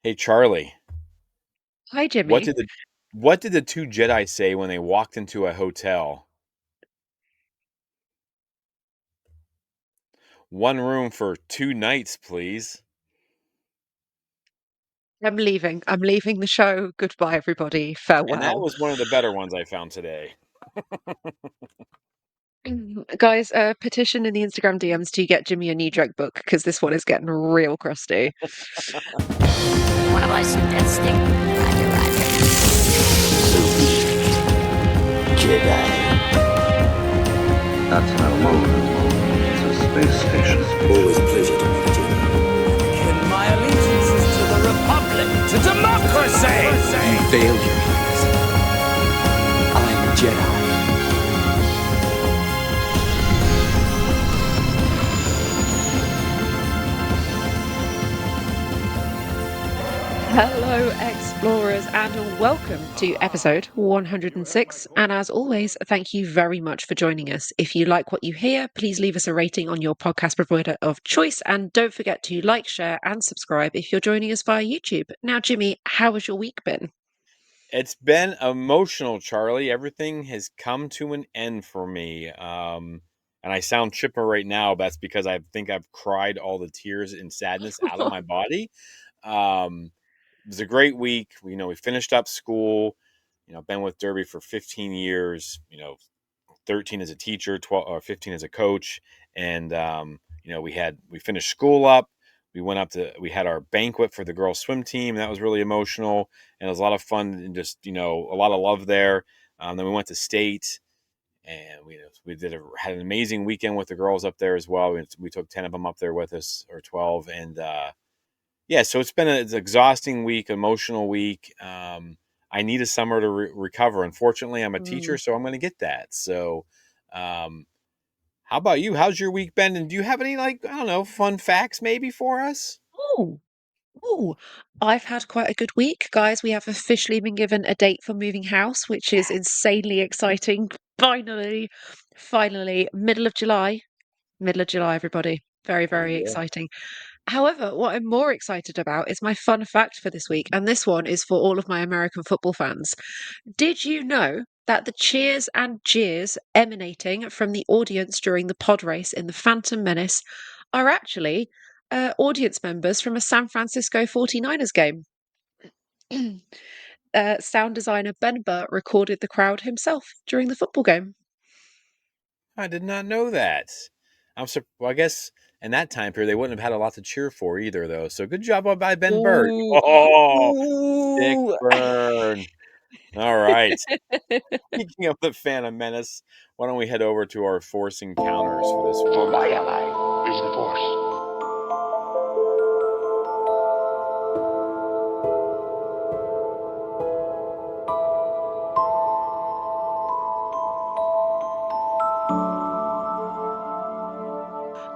Hey Charlie, Hi, what Jimmy. did the two Jedi say when they walked into a hotel? One room for 2 nights, please. I'm leaving. I'm leaving the show. Goodbye, everybody. And that Farewell. was one of the better ones I found today. Guys, petition in the Instagram DMs to get Jimmy a new joke book because this one is getting real crusty. Wanna buy some death stick? Roger, roger. Jedi. That's not a moon. It's a space station. Always a pleasure to meet you. And my allegiance is to the Republic, to democracy! You failed, Your Highness. I'm a Jedi. Hello, explorers, and welcome to episode 106. And as always, thank you very much for joining us. If you like what you hear, please leave us a rating on your podcast provider of choice. And don't forget to like, share, and subscribe if you're joining us via YouTube. Now, Jimmy, how has your week been? It's been emotional, Charlie. Everything has come to an end for me. And I sound chipper right now, but that's because I think I've cried all the tears and sadness out of my body. Um, it was a great week. We finished up school. Been with Derby for 15 years. 13 as a teacher, 12 or 15 as a coach, and we finished school up. We had our banquet for the girls swim team. That was really emotional, and it was a lot of fun and just a lot of love there. Then we went to state, and had an amazing weekend with the girls up there as well. We took 10 of them up there with us, or 12, and yeah, so it's been an exhausting week, emotional week. I need a summer to recover. Unfortunately, I'm a teacher, Mm. so I'm going to get that. So, um, how about you? How's your week been? And do you have any, like, I don't know, fun facts maybe for us? Oh, oh, I've had quite a good week, guys. We have officially been given a date for moving house, which is insanely exciting. Finally, finally, middle of July, everybody. Very, Oh very yeah. exciting. However, what I'm more excited about is my fun fact for this week, and this one is for all of my American football fans. Did you know that the cheers and jeers emanating from the audience during the pod race in the Phantom Menace are actually audience members from a San Francisco 49ers game? Sound designer Ben Burtt recorded the crowd himself during the football game. I did not know that. Well, I guess in that time period they wouldn't have had a lot to cheer for either, though. So good job by Ben Bird. Ooh, Oh, sick ooh. burn. All right. Speaking of the Phantom Menace, why don't we head over to our Force encounters for this For week? my ally is the Force.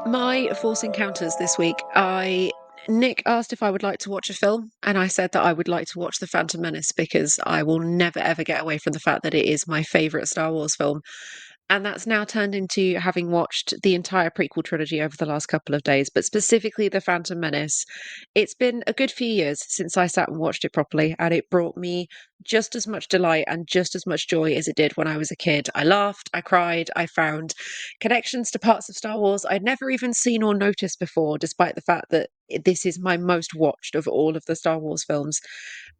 My Force Encounters this week, Nick asked if I would like to watch a film, and I said that I would like to watch The Phantom Menace because I will never ever get away from the fact that it is my favourite Star Wars film. And that's now turned into having watched the entire prequel trilogy over the last couple of days, but specifically The Phantom Menace. It's been a good few years since I sat and watched it properly, and it brought me just as much delight and just as much joy as it did when I was a kid. I laughed, I cried, I found connections to parts of Star Wars I'd never even seen or noticed before, despite the fact that this is my most watched of all of the Star Wars films.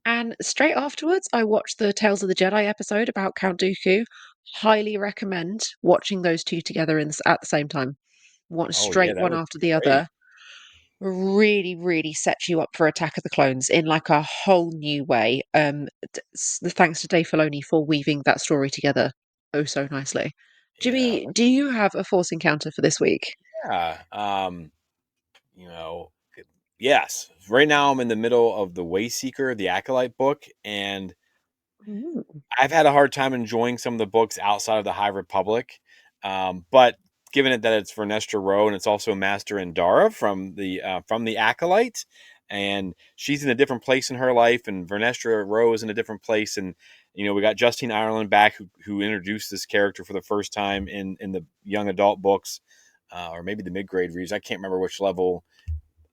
And straight afterwards, I watched the Tales of the Jedi episode about Count Dooku. Highly recommend watching those two together at the same time. One Oh yeah, straight that one would after be the great. other. Really, really sets you up for Attack of the Clones in like a whole new way. Thanks to Dave Filoni for weaving that story together oh so nicely. Yeah, Jimmy, do you have a Force encounter for this week? yeah. You know, yes. Right now, I'm in the middle of the Wayseeker, the Acolyte book, and Ooh. I've had a hard time enjoying some of the books outside of the High Republic. But given it that it's Vernestra Rowe and it's also Master Indara from the Acolyte, and she's in a different place in her life, and Vernestra Rowe is in a different place, and we got Justine Ireland back who introduced this character for the first time in the young adult books, or maybe the mid grade reads. I can't remember which level.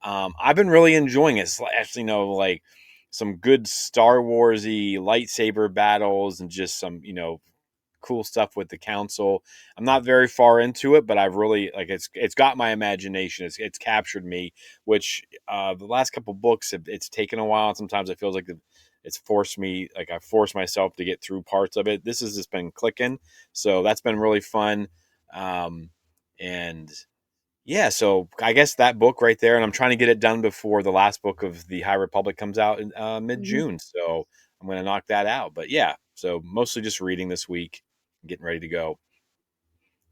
I've been really enjoying it. It's actually, like some good Star Warsy lightsaber battles and just some, cool stuff with the council. I'm not very far into it, but I've really like it's got my imagination. It's captured me, which the last couple books it's taken a while. Sometimes it feels like it's forced me, like I forced myself to get through parts of it. This has just been clicking, so that's been really fun. And yeah, so I guess that book right there, and I'm trying to get it done before the last book of the High Republic comes out in mid Mhm. June. So I'm going to knock that out. But yeah, so mostly just reading this week, getting ready to go.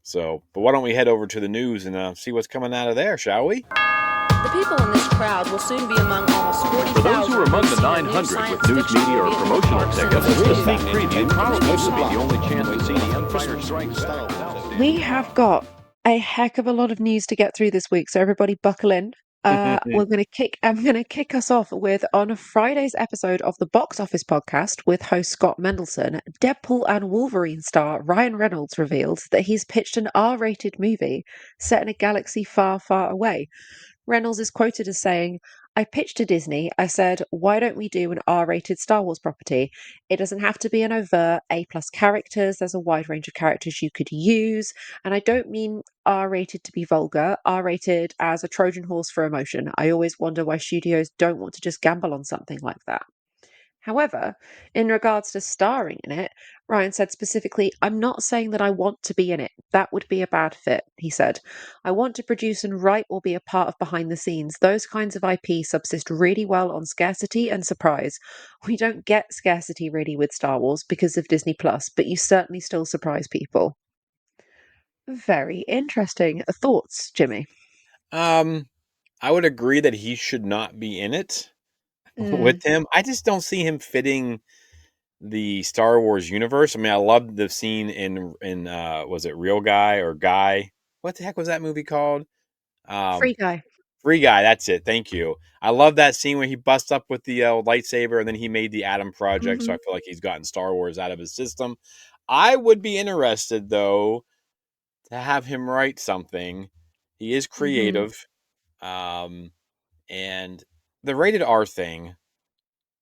So, but why don't we head over to the news and see what's coming out of there, shall we? The people in this crowd will soon be among almost 40,000. For those who are among the who've seen a new 900 with science news fiction media or movie in the promotional parks and tickets, the this theaters. sneak preview promises to be the only chance to see The Empire Strikes Back. We have got a heck of a lot of news to get through this week, so everybody buckle in. I'm gonna kick us off with on Friday's episode of the Box Office podcast with host Scott Mendelson. Deadpool and Wolverine star Ryan Reynolds revealed that he's pitched an R-rated movie set in a galaxy far, far away. Reynolds is quoted as saying, I pitched to Disney. I said, why don't we do an R rated Star Wars property? It doesn't have to be an overt A plus characters. There's a wide range of characters you could use. And I don't mean R rated to be vulgar, R rated as a Trojan horse for emotion. I always wonder why studios don't want to just gamble on something like that. However, in regards to starring in it, Ryan said specifically, I'm not saying that I want to be in it. That would be a bad fit, he said. I want to produce and write or be a part of behind the scenes. Those kinds of IP subsist really well on scarcity and surprise. We don't get scarcity really with Star Wars because of Disney Plus, but you certainly still surprise people. Very interesting. Thoughts, Jimmy? um, I would agree that he should not be in it Mm, with him. I just don't see him fitting the Star Wars universe. I mean, I loved the scene in was it Real Guy or Guy? What the heck was that movie called? free Um, guy. Free Guy. That's it. Thank you. I love that scene where he busts up with the lightsaber, and then he made the Atom Project. So Hmm. I feel like he's gotten Star Wars out of his system. I would be interested though to have him write something. He is Hmm. creative, um, and the rated R thing.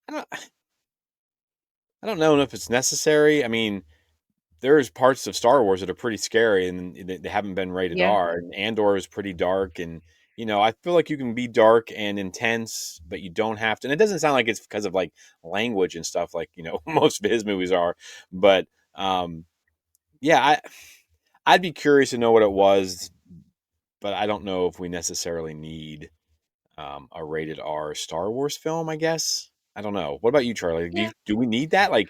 I don't. I don't know if it's necessary. I mean, there's parts of Star Wars that are pretty scary and they haven't been rated Yeah. R. And Andor is pretty dark, and I feel like you can be dark and intense, but you don't have to. And it doesn't sound like it's because of like language and stuff, like most of his movies are. But yeah, I'd be curious to know what it was, but I don't know if we necessarily need a rated R Star Wars film. I guess I don't know. What about you, Charlie? Yeah. Do we need that? Like,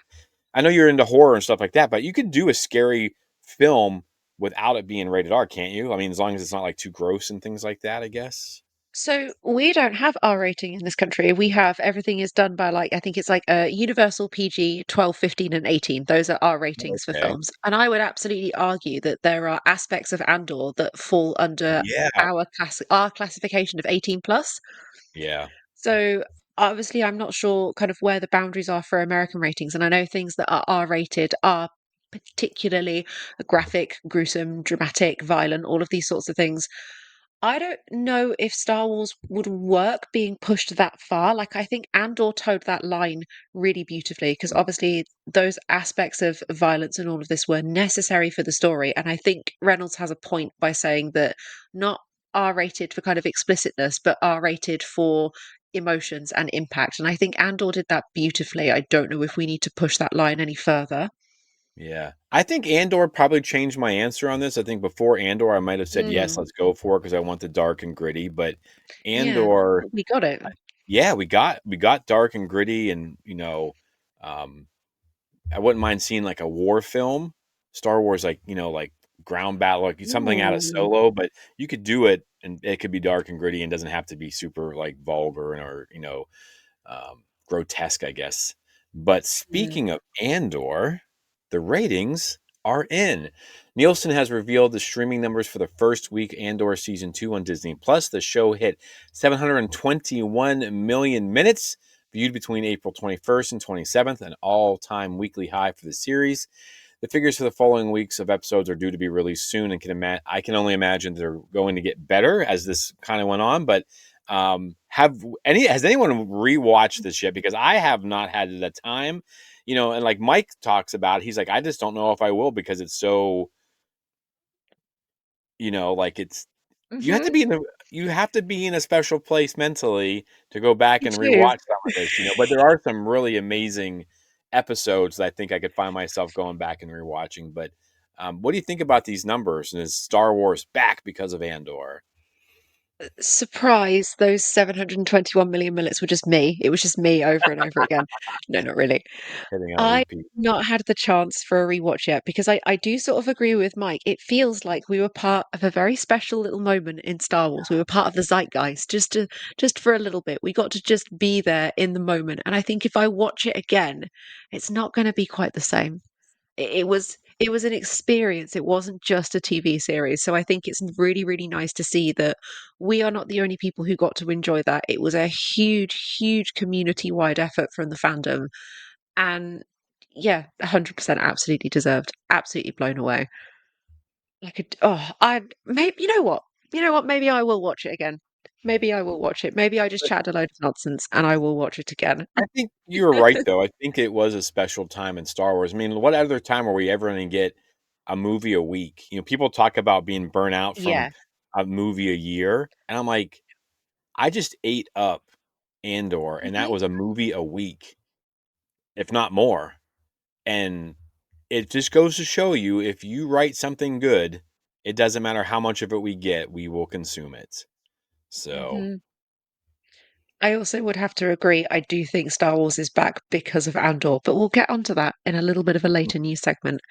I know you're into horror and stuff like that, but you could do a scary film without it being rated R, can't you? I mean, as long as it's not like too gross and things like that, I guess. So we don't have R rating in this country. We have everything is done by like I think it's like a universal PG 12, 15, and 18. Those are R ratings for Okay. films. And I would absolutely argue that there are aspects of Andor that fall under Yeah. our classification of 18 plus. Yeah. So obviously I'm not sure kind of where the boundaries are for American ratings. And I know things that are R rated are particularly graphic, gruesome, dramatic, violent, all of these sorts of things. I don't know if Star Wars would work being pushed that far. Like, I think Andor towed that line really beautifully because obviously those aspects of violence and all of this were necessary for the story. And I think Reynolds has a point by saying that not R rated for kind of explicitness, but R rated for emotions and impact. And I think Andor did that beautifully. I don't know if we need to push that line any further. Yeah. I think Andor probably changed my answer on this. I think before Andor, I might have said, yes, Mm, let's go for it because I want the dark and gritty. But yeah, Andor, we got it. yeah, we got dark and gritty, and um, I wouldn't mind seeing like a war film, Star Wars, like like ground battle, like something out of Ooh. Solo. But you could do it, and it could be dark and gritty, and doesn't have to be super like vulgar or grotesque, I guess. But Mm. speaking of Andor, the ratings are in. Nielsen has revealed the streaming numbers for the first week Andor season 2 on Disney Plus. The show hit 721 million minutes viewed between April 21st and 27th, an all-time weekly high for the series. The figures for the following weeks of episodes are due to be released soon, and I can only imagine they're going to get better as this kind of went on. But Has anyone rewatched this yet? Because I have not had the time, and like Mike talks about, he's like, I just don't know if I will because it's so, like you have to Hmm. be you have to be in a special place mentally to go back Me and too. rewatch some of this, but there are some really amazing episodes that I think I could find myself going back and rewatching. But what do you think about these numbers? And is Star Wars back because of Andor? Surprise, those 721 million minutes were just me. It was just me over and over again. No, not really. Hitting on I've repeat. not had the chance for a rewatch yet because I do sort of agree with Mike. It feels like we were part of a very special little moment in Star Wars. We were part of the zeitgeist just for a little bit. We got to just be there in the moment. And I think if I watch it again, it's not going to be quite the same. It was an experience. It wasn't just a TV series. So I think it's really, really nice to see that we are not the only people who got to enjoy that. It was a huge, huge community-wide effort from the fandom. And yeah, 100% absolutely deserved. Absolutely blown away. I maybe you know what? You know what? Maybe I will watch it again. Maybe I will watch it. Maybe I just chatted a load of nonsense and I will watch it again. I think you're right, though. I think it was a special time in Star Wars. I mean, what other time are we ever going to get a movie a week? People talk about being burnt out from Yeah. a movie a year, and I'm like, I just ate up Andor, and that Hmm. was a movie a week, if not more. And it just goes to show you, if you write something good, it doesn't matter how much of it we get, we will consume it. So, Hmm. I also would have to agree. I do think Star Wars is back because of Andor, but we'll get onto that in a little bit of a later news segment.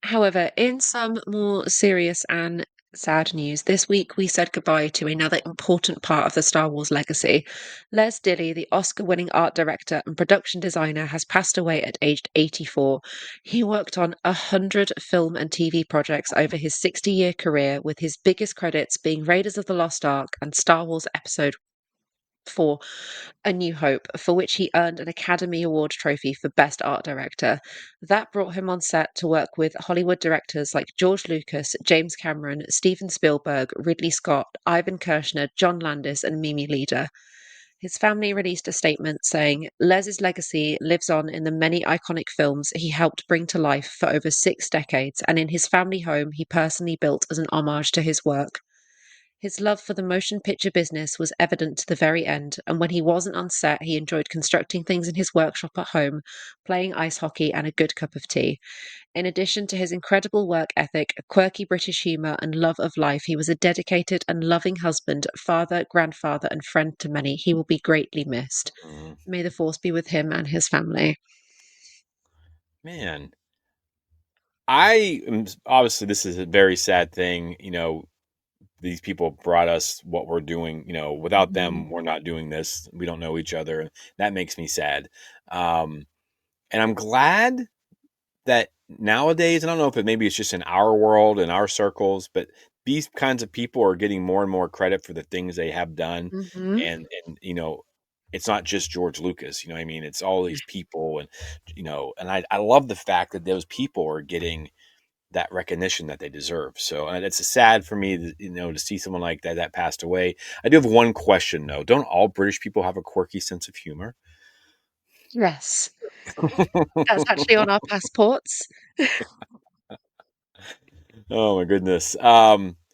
However, in some more serious and sad news, this week we said goodbye to another important part of the Star Wars legacy. Les Dilly, the Oscar winning art director and production designer, has passed away at aged 84. He worked on 100 film and TV projects over his 60-year career, with his biggest credits being Raiders of the Lost Ark and Star Wars Episode 4 A New Hope, for which he earned an Academy Award trophy for Best Art Director. That brought him on set to work with Hollywood directors like George Lucas, James Cameron, Steven Spielberg, Ridley Scott, Ivan Kershner, John Landis, and Mimi Leader. His family released a statement saying, Les's legacy lives on in the many iconic films he helped bring to life for over 6 decades, and in his family home he personally built as an homage to his work. His love for the motion picture business was evident to the very end, and when he wasn't on set, he enjoyed constructing things in his workshop at home, playing ice hockey, and a good cup of tea. In addition to his incredible work ethic, quirky British humour, and love of life, he was a dedicated and loving husband, father, grandfather, and friend to many. He will be greatly missed. mm, May the force be with him and his family. man, I am obviously, this is a very sad thing. These people brought us what we're doing. Without Mhm. them, we're not doing this. We don't know each other. That makes me sad. Um, and I'm glad that nowadays, I don't know if maybe it's just in our world, in our circles, but these kinds of people are getting more and more credit for the things they have done. Mhm. And it's not just George Lucas, what I mean? It's all these people, and I love the fact that those people are getting that recognition that they deserve. So, and it's sad for me, to see someone like that passed away. I do have one question though. Don't all British people have a quirky sense of humor? Yes, that's actually on our passports. Oh my goodness.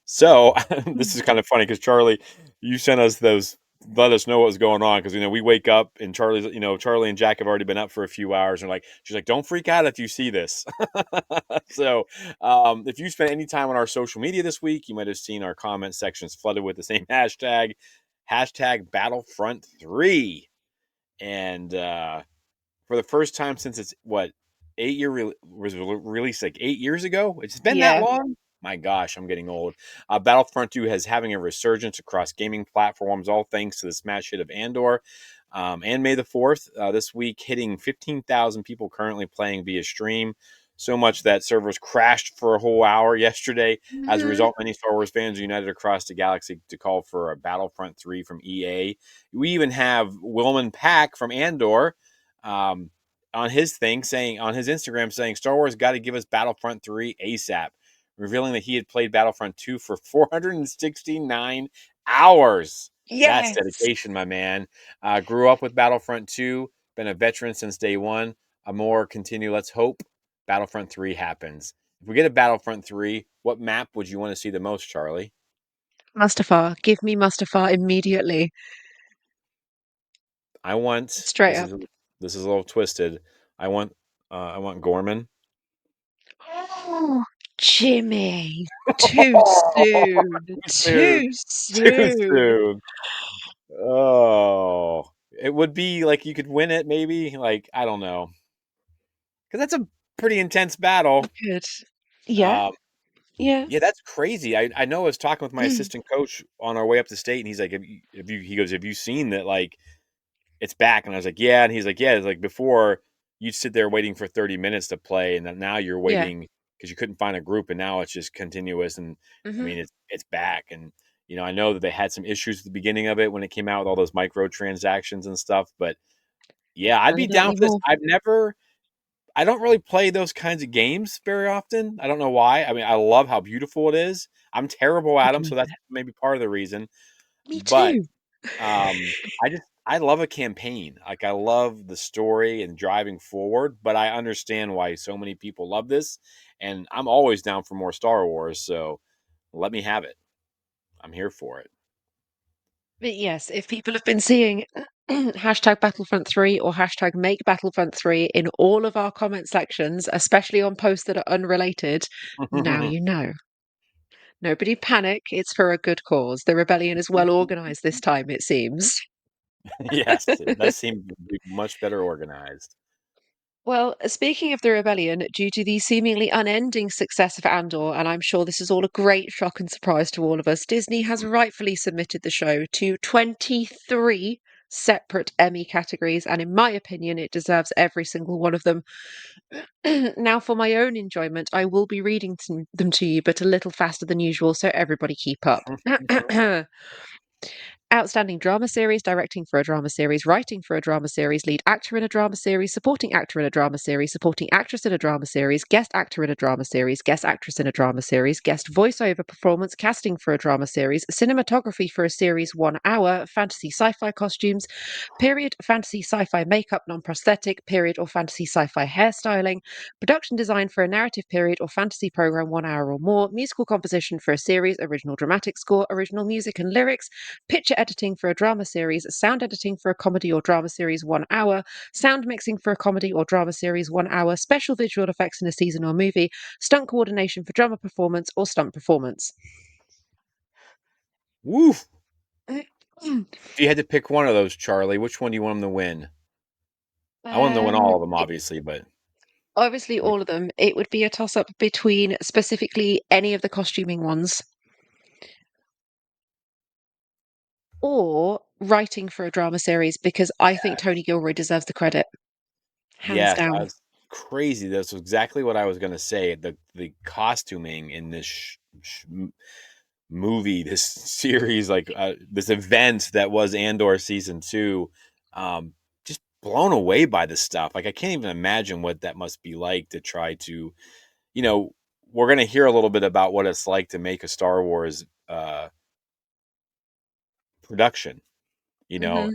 So this Mm. is kind of funny because Charlie, you sent us those, let us know what was going on, because we wake up and Charlie and Jack have already been up for a few hours, and she's like, don't freak out if you see this. So if you spent any time on our social media this week, you might have seen our comment sections flooded with the same hashtag Battlefront 3. And for the first time since its what 8 year was released like 8 years ago. It's been that Yeah. long. My gosh, I'm getting old. Battlefront 2 has having a resurgence across gaming platforms, all thanks to the smash hit of Andor. And May the 4th, this week, hitting 15,000 people currently playing via stream. So much that servers crashed for a whole hour yesterday. As a Mhm. result, many Star Wars fans are united across the galaxy to call for a Battlefront 3 from EA. We even have Wilman Pack from Andor, um, on his thing saying, on his Instagram, saying Star Wars got to give us Battlefront 3 ASAP, revealing that he had played Battlefront 2 for 469 hours. That's Yes. dedication, my man. Grew up with Battlefront 2, been a veteran since day one. A more continue, let's hope Battlefront 3 happens. If we get a Battlefront 3, what map would you want to see the most, Charlie? Mustafar. Give me Mustafar immediately. I want Straight up. this is a little twisted. I want Gorman. Oh, Jimmy. Too soon. Too soon. Too Too soon. soon. Oh, it would be like you could win it, maybe. Like I don't know, because that's a pretty intense battle. Good. Yeah. Um, Yeah. yeah, that's crazy. I know I was talking with my assistant coach on our way up to state, and he's like, he goes, have you seen that? Like, it's back, and I was like, yeah, and he's like, yeah, it's like before you'd sit there waiting for 30 minutes to play, and then now you're Yeah. waiting because you couldn't find a group, and now it's just continuous, and I Hmm. mean, it's back, and I know that they had some issues at the beginning of it when it came out with all those microtransactions and stuff, but yeah, I'd be Not down for this. anymore. I don't really play those kinds of games very often. I don't know why. I mean, I love how beautiful it is. I'm terrible I at them, can so that's imagine. maybe part of the reason. Me But too. I love a campaign. Like I love the story and driving forward, but I understand why so many people love this, and I'm always down for more Star Wars, so let me have it. I'm here for it. But yes, if people have been seeing hashtag Battlefront 3 or hashtag make Battlefront 3 in all of our comment sections, especially on posts that are unrelated, now you know. Nobody panic, it's for a good cause. The rebellion is well organized this time, it seems. Yes, it does seem to be much better organized. Well, speaking of the rebellion, due to the seemingly unending success of Andor, and I'm sure this is all a great shock and surprise to all of us, Disney has rightfully submitted the show to 23 separate Emmy categories, and in my opinion, it deserves every single one of them. Now, for my own enjoyment, I will be reading them to you, but a little faster than usual, so everybody keep up. Outstanding drama series, directing for a drama series, writing for a drama series, lead actor in a drama series, supporting actor in a drama series, supporting actress in a drama series, guest actor in a drama series, guest actress in a drama series, guest voiceover performance, casting for a drama series, cinematography for a series 1 hour, fantasy sci fi costumes, period fantasy sci fi makeup, non prosthetic, period or fantasy sci fi hairstyling, production design for a narrative period or fantasy program 1 hour or more, musical composition for a series, original dramatic score, original music and lyrics, picture editing for a drama series, sound editing for a comedy or drama series 1 hour, sound mixing for a comedy or drama series 1 hour, special visual effects in a season or movie, stunt coordination for drama performance or stunt performance. Woof. If you had to pick one of those, Charlie, which one do you want them to win? I want them to win all of them, obviously, but Obviously, all of them. It would be a toss up between specifically any of the costuming ones or writing for a drama series because I think Tony Gilroy deserves the credit, hands yes, down. that's crazy. That's exactly what I was gonna say. The costuming in this movie, this series, like this event that was Andor season 2, um, just blown away by the stuff. Like I can't even imagine what that must be like to try to, you know, we're gonna hear a little bit about what it's like to make a Star Wars production. You know, Hmm.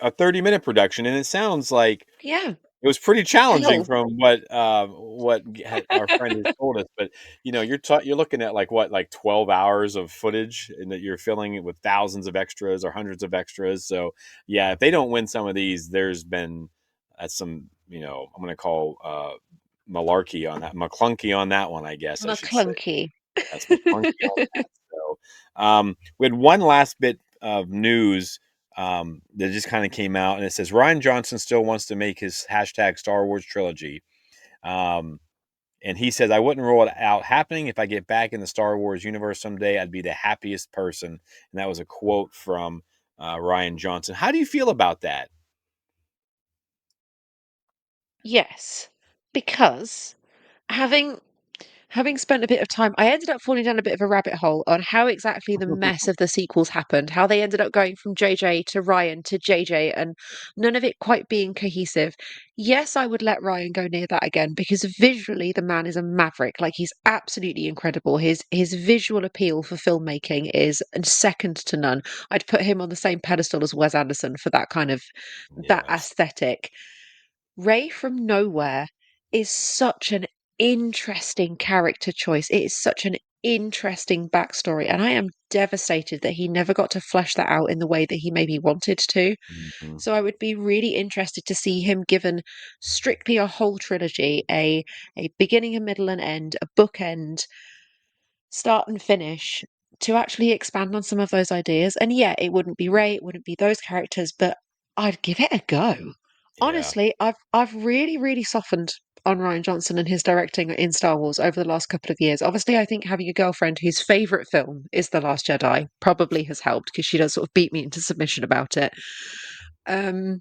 a 30-minute production, and it sounds like Yeah. it was pretty challenging Hell. from what our friend has told us, but, you're looking at, like, what, like, 12 hours of footage and that you're filling it with thousands of extras or hundreds of extras, so, yeah, if they don't win some of these, there's been that's some, I'm gonna call, malarkey on that McClunky on that one, I guess I should say. McClunky. That's McClunky on that, so, we had one last bit of news that just kind of came out, and it says Ryan Johnson still wants to make his hashtag Star Wars trilogy. Um, and he says, I wouldn't rule it out happening. If I get back in the Star Wars universe someday, I'd be the happiest person. And that was a quote from Ryan Johnson. How do you feel about that? Yes, because having Having spent a bit of time, I ended up falling down a bit of a rabbit hole on how exactly the mess of the sequels happened, how they ended up going from JJ to Ryan to JJ, and none of it quite being cohesive. Yes, I would let Ryan go near that again because visually the man is a maverick. Like he's absolutely incredible. His visual appeal for filmmaking is second to none. I'd put him on the same pedestal as Wes Anderson for that kind of that Yes. aesthetic. Ray from Nowhere is such an interesting character choice. It is such an interesting backstory, and I am devastated that he never got to flesh that out in the way that he maybe wanted to. Mhm. So I would be really interested to see him given strictly a whole trilogy, a beginning, a middle, and end, a bookend, start and finish, to actually expand on some of those ideas. And yeah, it wouldn't be Ray, it wouldn't be those characters, but I'd give it a go. Yeah. Honestly, I've really, really softened on Ryan Johnson and his directing in Star Wars over the last couple of years. Obviously, I think having a girlfriend whose favourite film is The Last Jedi probably has helped because she does sort of beat me into submission about it. Um,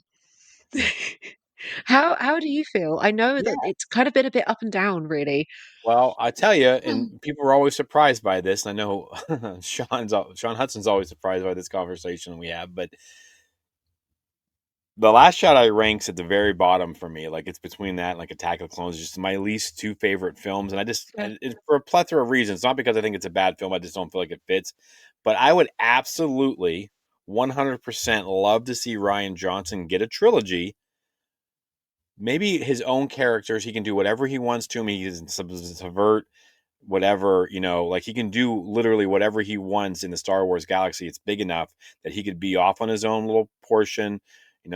how do you feel? I know that it's kind of been a bit up and down, really. Well, I tell you, and people are always surprised by this. And I know Sean Hudson's always surprised by this conversation we have, but The Last Jedi ranks at the very bottom for me. Like it's between that and like Attack of the Clones, just my least two favorite films. And it's for a plethora of reasons. Not because I think it's a bad film. I just don't feel like it fits. But I would absolutely 100% love to see Ryan Johnson get a trilogy. Maybe his own characters. He can do whatever he wants to him. He can subvert whatever, like he can do literally whatever he wants in the Star Wars galaxy. It's big enough that he could be off on his own little portion,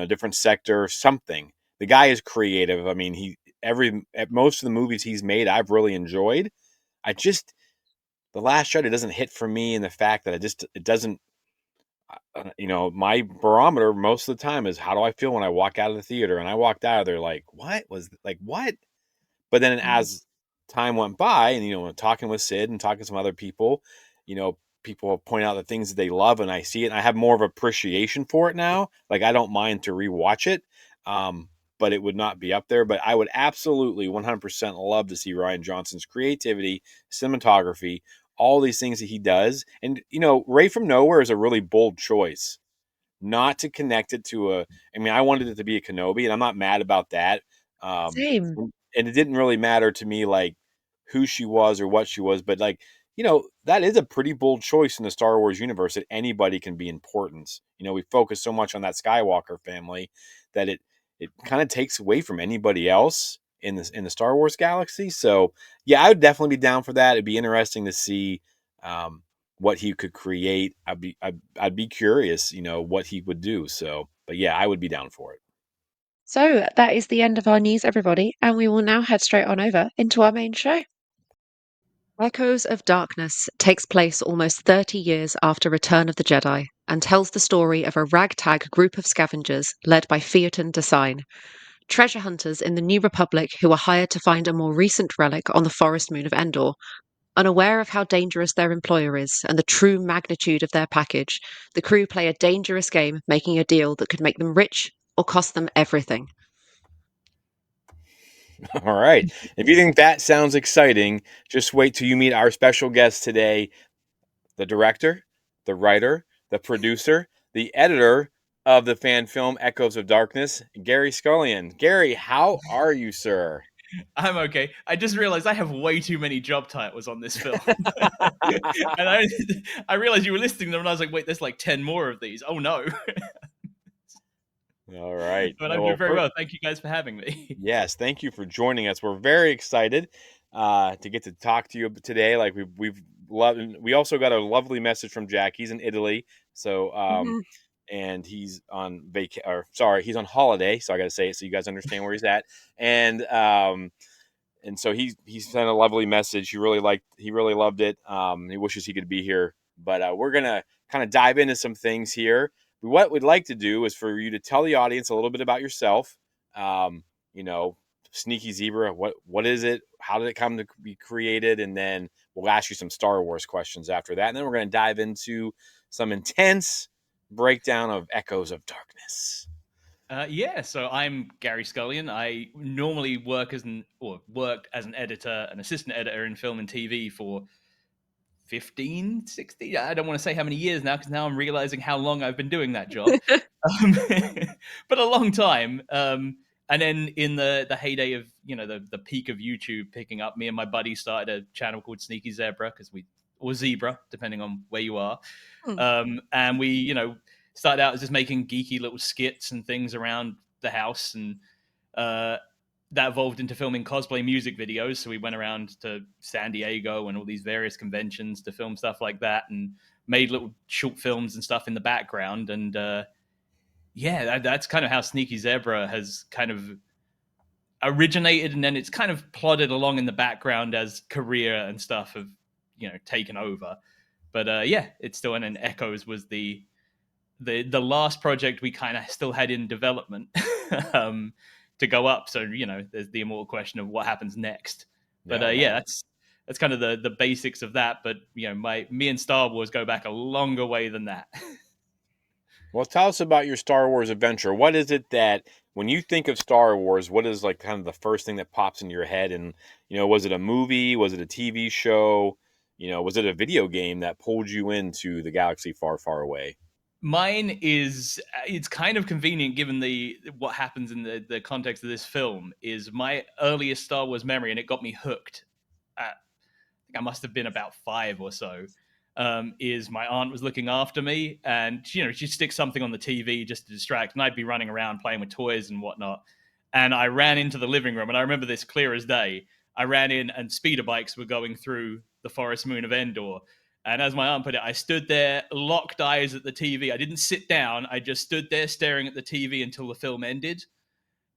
different sector, something. The guy is creative. I mean, at most of the movies he's made I've really enjoyed. I just The Last Jedi doesn't hit for me in the fact that it doesn't my barometer most of the time is how do I feel when I walk out of the theater, and I walked out of there like what. But then Mhm. as time went by and, talking with Sid and talking to some other people, people point out the things that they love, and I see it and I have more of appreciation for it now. Like I don't mind to rewatch it. But it would not be up there. But I would absolutely 100% love to see Ryan Johnson's creativity, cinematography, all these things that he does. And, Ray from Nowhere is a really bold choice not to connect it to I wanted it to be a Kenobi, and I'm not mad about that. Um, Same. and it didn't really matter to me, like, who she was or what she was, but, like, that is a pretty bold choice in the Star Wars universe that anybody can be important. We focus so much on that Skywalker family that it kind of takes away from anybody else in the Star Wars galaxy. So, yeah, I would definitely be down for that. It'd be interesting to see, um, what he could create. I'd be curious, what he would do. So, but yeah, I would be down for it. So that is the end of our news, everybody, and we will now head straight on over into our main show. Echoes of Darkness takes place almost 30 years after Return of the Jedi and tells the story of a ragtag group of scavengers led by Phaeton Design, treasure hunters in the New Republic who are hired to find a more recent relic on the forest moon of Endor. Unaware of how dangerous their employer is and the true magnitude of their package, the crew play a dangerous game, making a deal that could make them rich or cost them everything. All right. If you think that sounds exciting, just wait till you meet our special guest today, the director, the writer, the producer, the editor of the fan film Echoes of Darkness, Gary Scullion. Gary, how are you, sir? I'm okay. I just realized I have way too many job titles on this film. And I realized you were listing them, and I was like, wait, there's like 10 more of these. Oh, no. All right. But I'm doing Well, very well. Thank you guys for having me. yes, thank you for joining us. We're very excited to get to talk to you today. Like we've loved. We also got a lovely message from Jack. He's in Italy, so Mhm. and he's on he's on holiday. So I got to say it so you guys understand where he's at. And so he sent a lovely message. He really loved it. He wishes he could be here, but we're gonna kind of dive into some things here. What we'd like to do is for you to tell the audience a little bit about yourself. Um, you know, Sneaky Zebra. What is it? How did it come to be created? And then we'll ask you some Star Wars questions after that. And then we're gonna dive into some intense breakdown of Echoes of Darkness. Yeah, so I'm Gary Scullion. I normally worked as an editor, an assistant editor in film and TV for 15, 60. I don't want to say how many years now because now I'm realizing how long I've been doing that job. Um, but a long time. And then in the heyday of, the peak of YouTube picking up, me and my buddy started a channel called Sneaky Zebra or Zebra, depending on where you are. Hmm. And we, started out as just making geeky little skits and things around the house. And uh, that evolved into filming cosplay music videos. So we went around to San Diego and all these various conventions to film stuff like that and made little short films and stuff in the background. And that's kind of how Sneaky Zebra has kind of originated. And then it's kind of plodded along in the background as career and stuff have, taken over. But it's still, and then Echoes was the last project we kind of still had in development to go up. So there's the immortal question of what happens next. But that's kind of the basics of that. But me and Star Wars go back a longer way than that. Well, tell us about your Star Wars adventure. What is it that when you think of Star Wars, what is like kind of the first thing that pops into your head? And was it a movie? Was it a TV show? Was it a video game that pulled you into the galaxy far, far away? Mine is, it's kind of convenient given what happens in the context of this film, is my earliest Star Wars memory, and it got me hooked at, I think I must have been about 5 or so, is my aunt was looking after me, and she'd stick something on the TV just to distract, and I'd be running around playing with toys and whatnot. And I ran into the living room, and I remember this clear as day. I ran in, and speeder bikes were going through the forest moon of Endor. And as my aunt put it, I stood there, locked eyes at the TV. I didn't sit down. I just stood there staring at the TV until the film ended.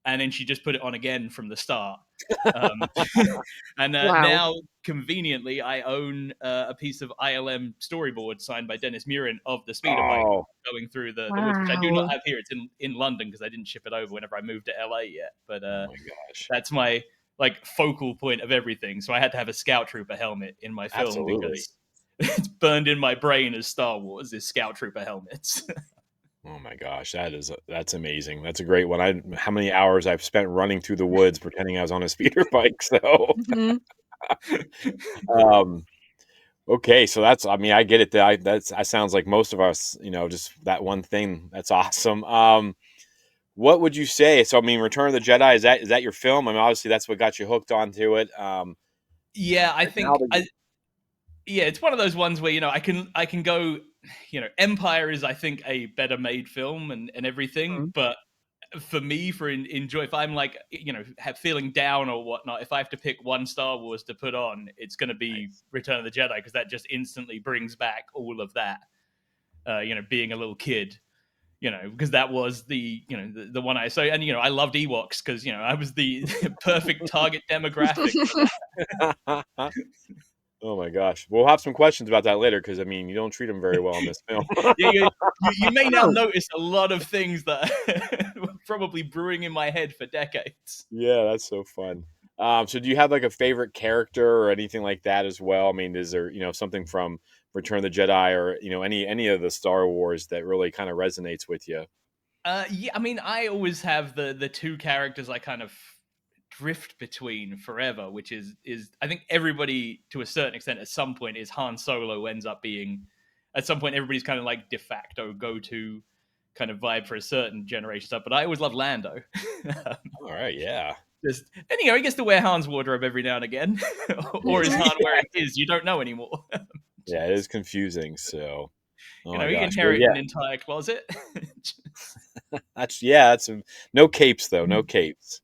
And then she just put it on again from the start. Um, and Wow. now, conveniently, I own a piece of ILM storyboard signed by Dennis Murin of the speeder bike going through the woods, which I do not Wow. have here. It's in London because I didn't ship it over whenever I moved to LA yet. But Oh my gosh. that's my focal point of everything. So I had to have a Scout Trooper helmet in my film Absolutely. because it's burned in my brain as Star Wars is Scout Trooper helmets. Oh my gosh, that's amazing. That's a great one. How many hours I've spent running through the woods pretending I was on a speeder bike. So, Mhm. um, okay, so I get it. That sounds like most of us, just that one thing. That's awesome. What would you say? So, I mean, Return of the Jedi, is that your film? I mean, obviously that's what got you hooked onto it. Yeah, I Like, think it's one of those ones where I can go. Empire is, I think, a better made film and everything, Mhm. but for me, enjoy, if I'm feeling down or whatnot, if I have to pick one Star Wars to put on, it's going to be Return of the Jedi, because that just instantly brings back all of that. Being a little kid, because that was the one I and I loved Ewoks because I was the perfect target demographic for that. Oh my gosh, we'll have some questions about that later because I mean, you don't treat them very well in this film. You may now notice a lot of things that were probably brewing in my head for decades. Yeah, that's so fun. So do you have like a favorite character or anything like that as well? I mean, is there, something from Return of the Jedi or, any of the Star Wars that really kind of resonates with you? Yeah, I mean, I always have the two characters I kind of drift between forever, which is I think everybody to a certain extent at some point is Han Solo ends up being, at some point everybody's kind of like de facto go-to kind of vibe for a certain generation stuff. But I always love Lando. All right, yeah. Just, and he gets to wear Han's wardrobe every now and again, or is Han wearing his? You don't know anymore. Yeah, it is confusing. So, oh my he gosh, inherit an entire closet. that's no capes though, no capes.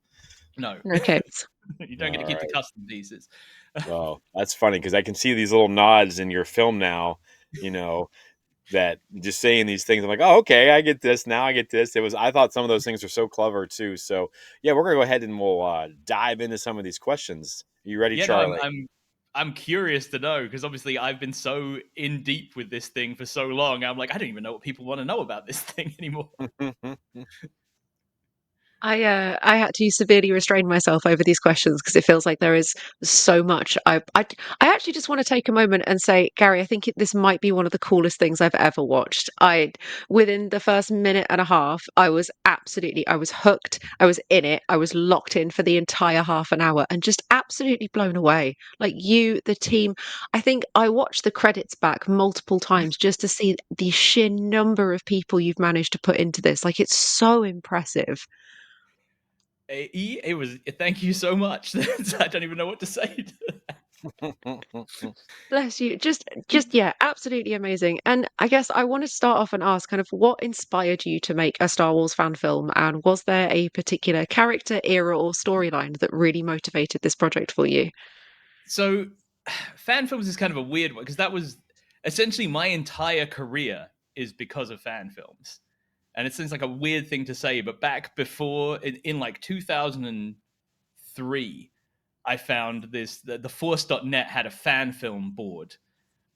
No, capes. You don't get to keep the custom pieces. Oh, that's funny because I can see these little nods in your film now. That just saying these things. I'm like, oh, okay, I get this now. I get this. I thought some of those things are so clever too. So yeah, we're gonna go ahead and we'll dive into some of these questions. Are you ready, Charlie? No, I'm curious to know because obviously I've been so in deep with this thing for so long. I'm like, I don't even know what people want to know about this thing anymore. I had to severely restrain myself over these questions because it feels like there is so much. I actually just want to take a moment and say, Gary, I think this might be one of the coolest things I've ever watched. Within the first minute and a half, I was hooked. I was in it. I was locked in for the entire half an hour and just absolutely blown away. Like you, the team. I think I watched the credits back multiple times just to see the sheer number of people you've managed to put into this. Like it's so impressive. It was. Thank you so much. I don't even know what to say. Bless you. Just yeah, absolutely amazing. And I guess I want to start off and ask kind of what inspired you to make a Star Wars fan film, and was there a particular character, era, or storyline that really motivated this project for you? So, fan films is kind of a weird one because that was essentially my entire career is because of fan films. And it seems like a weird thing to say, but back before in like 2003, I found the Force.net had a fan film board,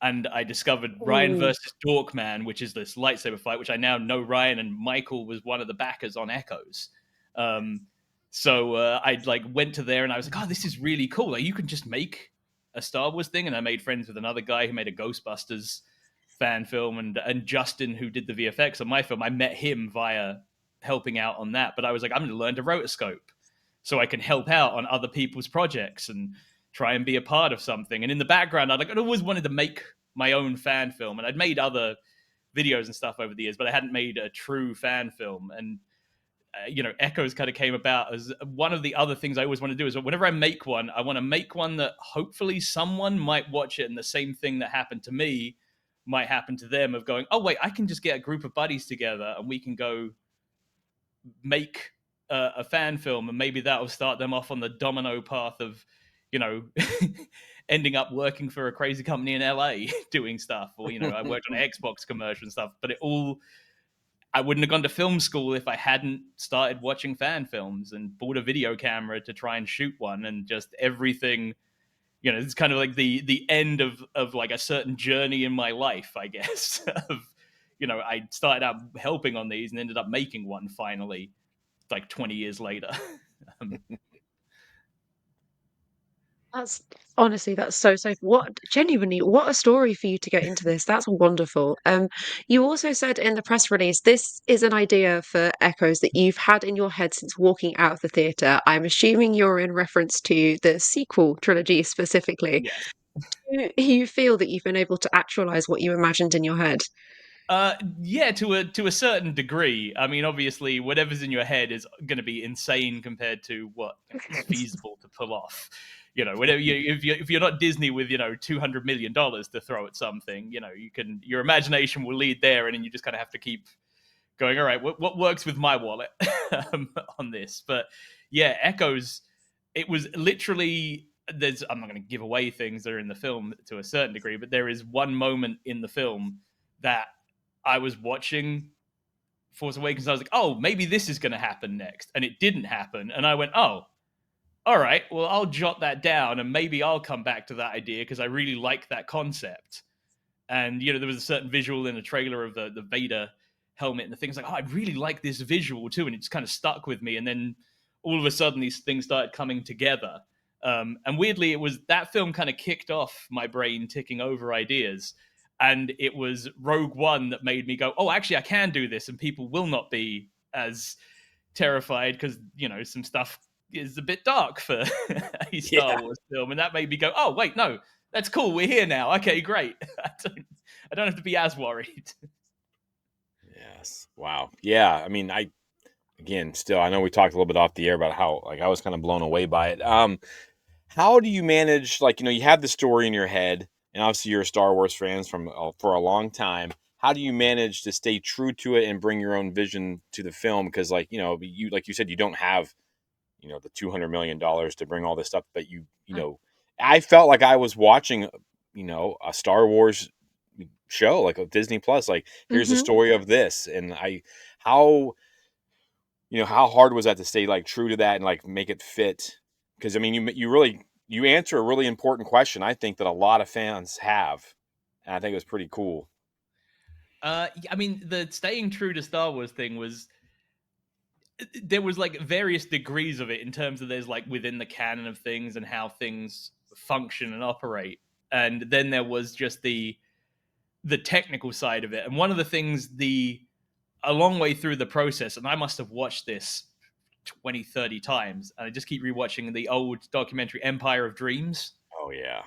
and I discovered Ryan Ooh. versus Dorkman, which is this lightsaber fight, which I now know Ryan and Michael was one of the backers on Echoes. Um, so I like went to there and I was like, oh, this is really cool. Like you can just make a Star Wars thing, and I made friends with another guy who made a Ghostbusters fan film, and Justin who did the VFX on my film. I met him via helping out on that, but I was like, I'm going to learn to rotoscope so I can help out on other people's projects and try and be a part of something. And in the background, I'd always wanted to make my own fan film, and I'd made other videos and stuff over the years, but I hadn't made a true fan film. And Echoes kind of came about as one of the other things I always want to do is whenever I make one, I want to make one that hopefully someone might watch it, and the same thing that happened to me might happen to them of going, oh wait, I can just get a group of buddies together and we can go make a fan film, and maybe that will start them off on the domino path of, you know, ending up working for a crazy company in LA doing stuff. Or, I worked on an Xbox commercial and stuff, but I wouldn't have gone to film school if I hadn't started watching fan films and bought a video camera to try and shoot one, and just everything. It's kind of like the end of like a certain journey in my life, I guess. Of I started out helping on these and ended up making one finally, like 20 years later. um, That's honestly, that's so what genuinely, what a story for you to get into this. That's wonderful. You also said in the press release, this is an idea for Echoes that you've had in your head since walking out of the theatre. I'm assuming you're in reference to the sequel trilogy specifically. yes. Do you feel that you've been able to actualize what you imagined in your head? Yeah, to a certain degree. I mean, obviously, whatever's in your head is going to be insane compared to what is feasible to pull off. Whatever if you're not Disney with $200 million to throw at something, your imagination will lead there, and then you just kind of have to keep going. All right, what works with my wallet on this? But yeah, Echoes. It was literally. I'm not going to give away things that are in the film to a certain degree, but there is one moment in the film that I was watching Force Awakens. I was like, oh, maybe this is going to happen next. And it didn't happen. And I went, oh, all right, well, I'll jot that down and maybe I'll come back to that idea because I really like that concept. And, there was a certain visual in the trailer of the Vader helmet and the things like, oh, I really like this visual too. And it just kind of stuck with me. And then all of a sudden, these things started coming together. And weirdly, it was that film kind of kicked off my brain ticking over ideas. And it was Rogue One that made me go, oh, actually, I can do this, and people will not be as terrified because, some stuff is a bit dark for a Star Wars film. And that made me go, oh, wait, no, that's cool. We're here now. Okay, great. I don't have to be as worried. Yes. Wow. Yeah. I mean, still, I know we talked a little bit off the air about how, like, I was kind of blown away by it. How do you manage, like, you have the story in your head, and obviously you're a Star Wars fan for a long time. How do you manage to stay true to it and bring your own vision to the film? Because, like, like you said, you don't have, the $200 million to bring all this stuff, but I felt like I was watching, a Star Wars show, like a Disney Plus, like, here's the Hmm. story of this. And how, how hard was that to stay, like, true to that and, like, make it fit? Because, I mean, you answer a really important question, I think, that a lot of fans have, and I think it was pretty cool. I mean, the staying true to Star Wars thing was, there was like various degrees of it in terms of there's like within the canon of things and how things function and operate, and then there was just the technical side of it. And one of the things, a long way through the process, and I must have watched this 20, 30 times, and I just keep rewatching the old documentary Empire of Dreams. Oh yeah.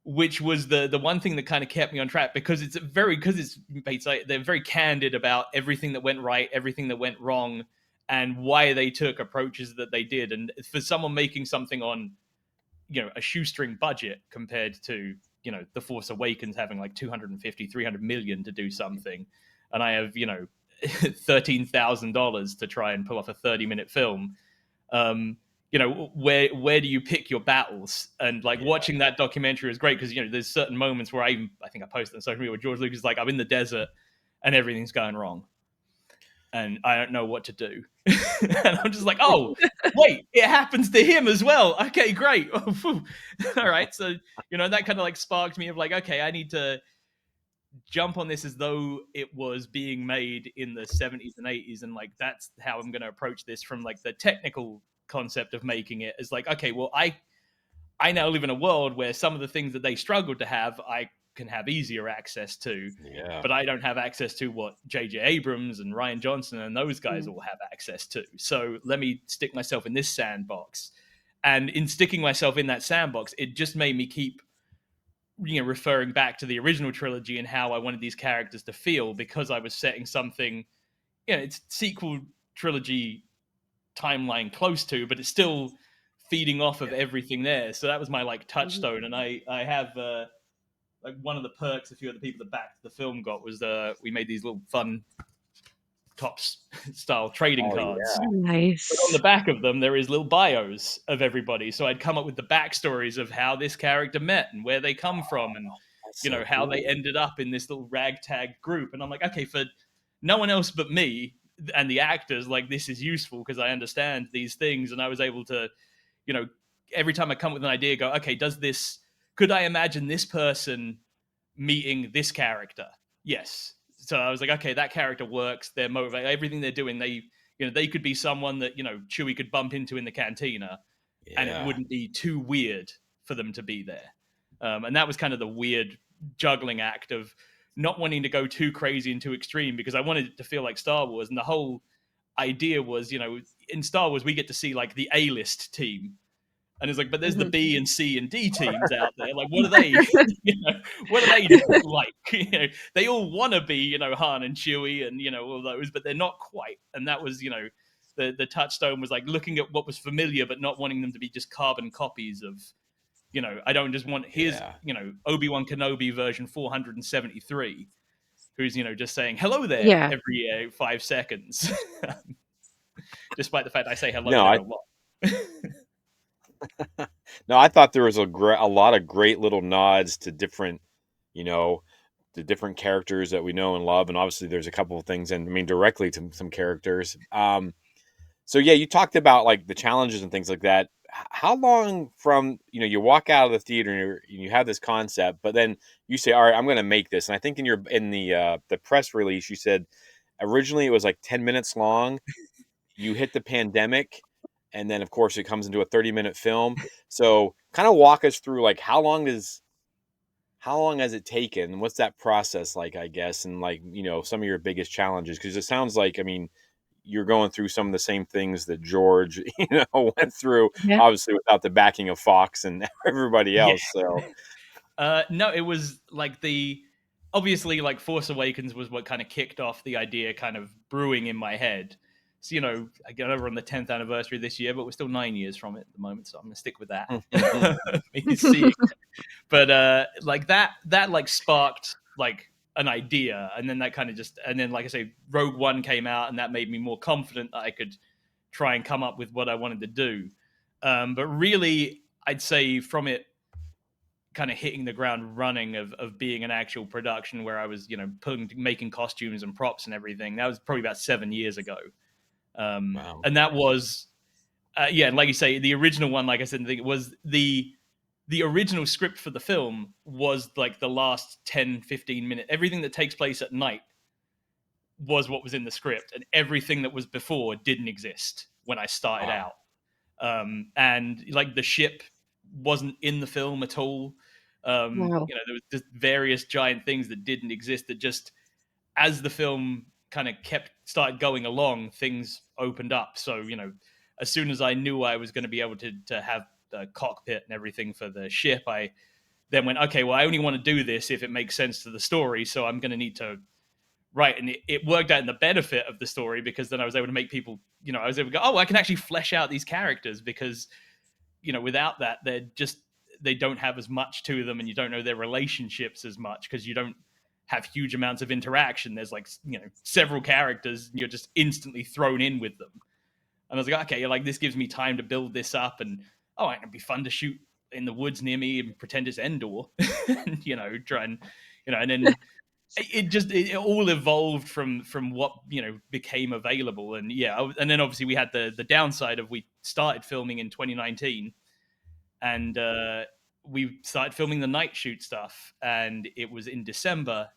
Which was the one thing that kind of kept me on track, because it's they're very candid about everything that went right, everything that went wrong, and why they took approaches that they did. And for someone making something on, a shoestring budget compared to, The Force Awakens having like 250, 300 million to do something, and I have, $13,000 to try and pull off a 30-minute film. Where do you pick your battles? And like watching that documentary was great, because there's certain moments where I think I posted on social media where George Lucas is like, I'm in the desert and everything's going wrong and I don't know what to do. And I'm just like, oh wait, it happens to him as well. Okay, great. All right, so that kind of like sparked me of like, okay, I need to jump on this as though it was being made in the 70s and 80s, and like that's how I'm going to approach this, from like the technical concept of making it, is like, okay, well, I now live in a world where some of the things that they struggled to have, I can have easier access to, but I don't have access to what J.J. Abrams and Rian Johnson and those guys all have access to. So let me stick myself in this sandbox. And in sticking myself in that sandbox, it just made me keep referring back to the original trilogy and how I wanted these characters to feel, because I was setting something, it's sequel trilogy timeline close to, but it's still feeding off of everything there. So that was my like touchstone. And I have like one of the perks a few of the people that backed the film got was we made these little fun Tops style trading cards. Yeah. Nice. But on the back of them, there is little bios of everybody. So I'd come up with the backstories of how this character met and where they come from, and how they ended up in this little ragtag group. And I'm like, okay, for no one else but me and the actors, like this is useful because I understand these things. And I was able to, every time I come with an idea, go, okay, could I imagine this person meeting this character? Yes. So I was like, okay, that character works. They're motivated. Everything they're doing, they could be someone that, Chewie could bump into in the cantina, and it wouldn't be too weird for them to be there. And that was kind of the weird juggling act of not wanting to go too crazy and too extreme, because I wanted it to feel like Star Wars. And the whole idea was, in Star Wars, we get to see like the A-list team. And it's like, but there's the B and C and D teams out there. Like, what are they? What are they like? They all want to be, Han and Chewie and all those, but they're not quite. And that was, the touchstone was like looking at what was familiar, but not wanting them to be just carbon copies of, I don't just want his, Obi-Wan Kenobi version 473, who's just saying hello there every 5 seconds, despite the fact I say hello there a lot. No, I thought there was a lot of great little nods to different, the different characters that we know and love, and obviously there's a couple of things, and I mean directly to some characters. So yeah, you talked about like the challenges and things like that. How long from you walk out of the theater and you have this concept, but then you say, all right, I'm going to make this, and I think in the press release you said originally it was like 10 minutes long. You hit the pandemic. And then, of course, it comes into a 30-minute film. So kind of walk us through, like, how long has it taken? What's that process like, I guess? And, like, some of your biggest challenges? Because it sounds like, I mean, you're going through some of the same things that George, went through, obviously without the backing of Fox and everybody else. So, no, it was like obviously, like, Force Awakens was what kind of kicked off the idea kind of brewing in my head. So, I get over on the 10th anniversary this year, but we're still 9 years from it at the moment, so I'm going to stick with that. But like that like sparked like an idea, and then that kind of like I say, Rogue One came out, and that made me more confident that I could try and come up with what I wanted to do. But really, I'd say from it kind of hitting the ground running of being an actual production where I was, making costumes and props and everything, that was probably about 7 years ago. wow. And that was, and like you say, the original one, like I said, it was the original script for the film was like the last 10, 15 minutes. Everything that takes place at night was what was in the script, and everything that was before didn't exist when I started out. And like the ship wasn't in the film at all. Wow. You know, there was just various giant things that didn't exist that just, as the film kind of started going along, things opened up. So, you know, as soon as I knew I was going to be able to have the cockpit and everything for the ship, I then went, okay, well, I only want to do this if it makes sense to the story. So I'm going to need to write. And it worked out in the benefit of the story, because then I was able to make people, you know, I was able to go, oh, I can actually flesh out these characters, because, you know, without that, they don't have as much to them, and you don't know their relationships as much, because you don't have huge amounts of interaction. There's like, you know, several characters, and you're just instantly thrown in with them. And I was like, okay, like this gives me time to build this up, and it'd be fun to shoot in the woods near me and pretend it's Endor, and, you know, try and, you know, and then it all evolved from what, you know, became available. And and then obviously we had the downside of, we started filming in 2019, and we started filming the night shoot stuff, and it was in December,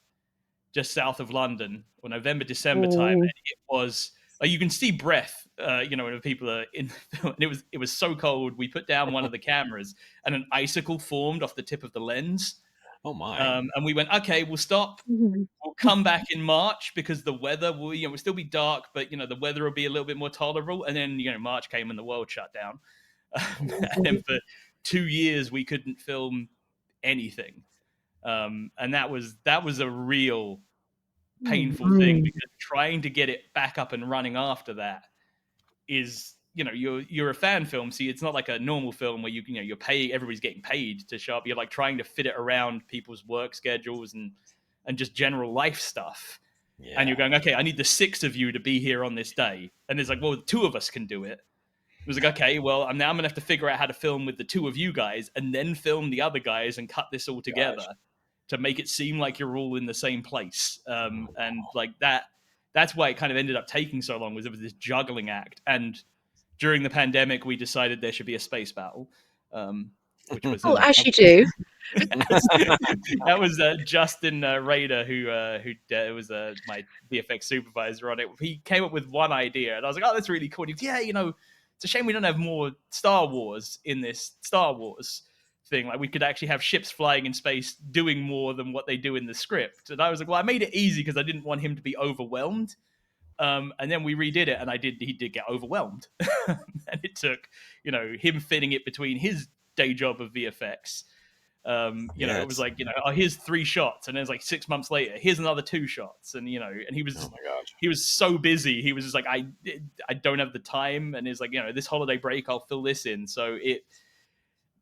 just south of London, or November, December time. And it was, you can see breath, you know, when people are in the film. And it was so cold. We put down one of the cameras, and an icicle formed off the tip of the lens. Oh my! And we went, okay, we'll stop. We'll come back in March, because the weather will, you know, will still be dark, but, you know, the weather will be a little bit more tolerable. And then, you know, March came and the world shut down. And then for 2 years we couldn't film anything. And that was a real painful thing, because trying to get it back up and running after that is, you know, you're a fan film, so it's not like a normal film where you know, you're paying, everybody's getting paid to show up. You're like trying to fit it around people's work schedules and just general life stuff. Yeah. And you're going, okay, I need the 6 of you to be here on this day. And it's like, well, 2 of us can do it. It was like, okay, well, I'm going to have to figure out how to film with the 2 of you guys, and then film the other guys and cut this all together to make it seem like you're all in the same place. And like that's why it kind of ended up taking so long, was it was this juggling act. And during the pandemic, we decided there should be a space battle, which was as you do. That was Justin Rader, who was my VFX supervisor on it. He came up with one idea, and I was like, "Oh, that's really cool." And he goes, "Yeah, you know, it's a shame we don't have more Star Wars in this Star Wars thing. Like, we could actually have ships flying in space doing more than what they do in the script." And I was like, "Well, I made it easy because I didn't want him to be overwhelmed." And then we redid it, and he did get overwhelmed, and it took, you know, him fitting it between his day job of VFX. You know, it was like, you know, here's 3 shots, and then it's like 6 months later, here's another 2 shots, and, you know, and he was, oh my gosh, he was so busy. He was just like, I don't have the time, and it's like, you know, this holiday break, I'll fill this in. So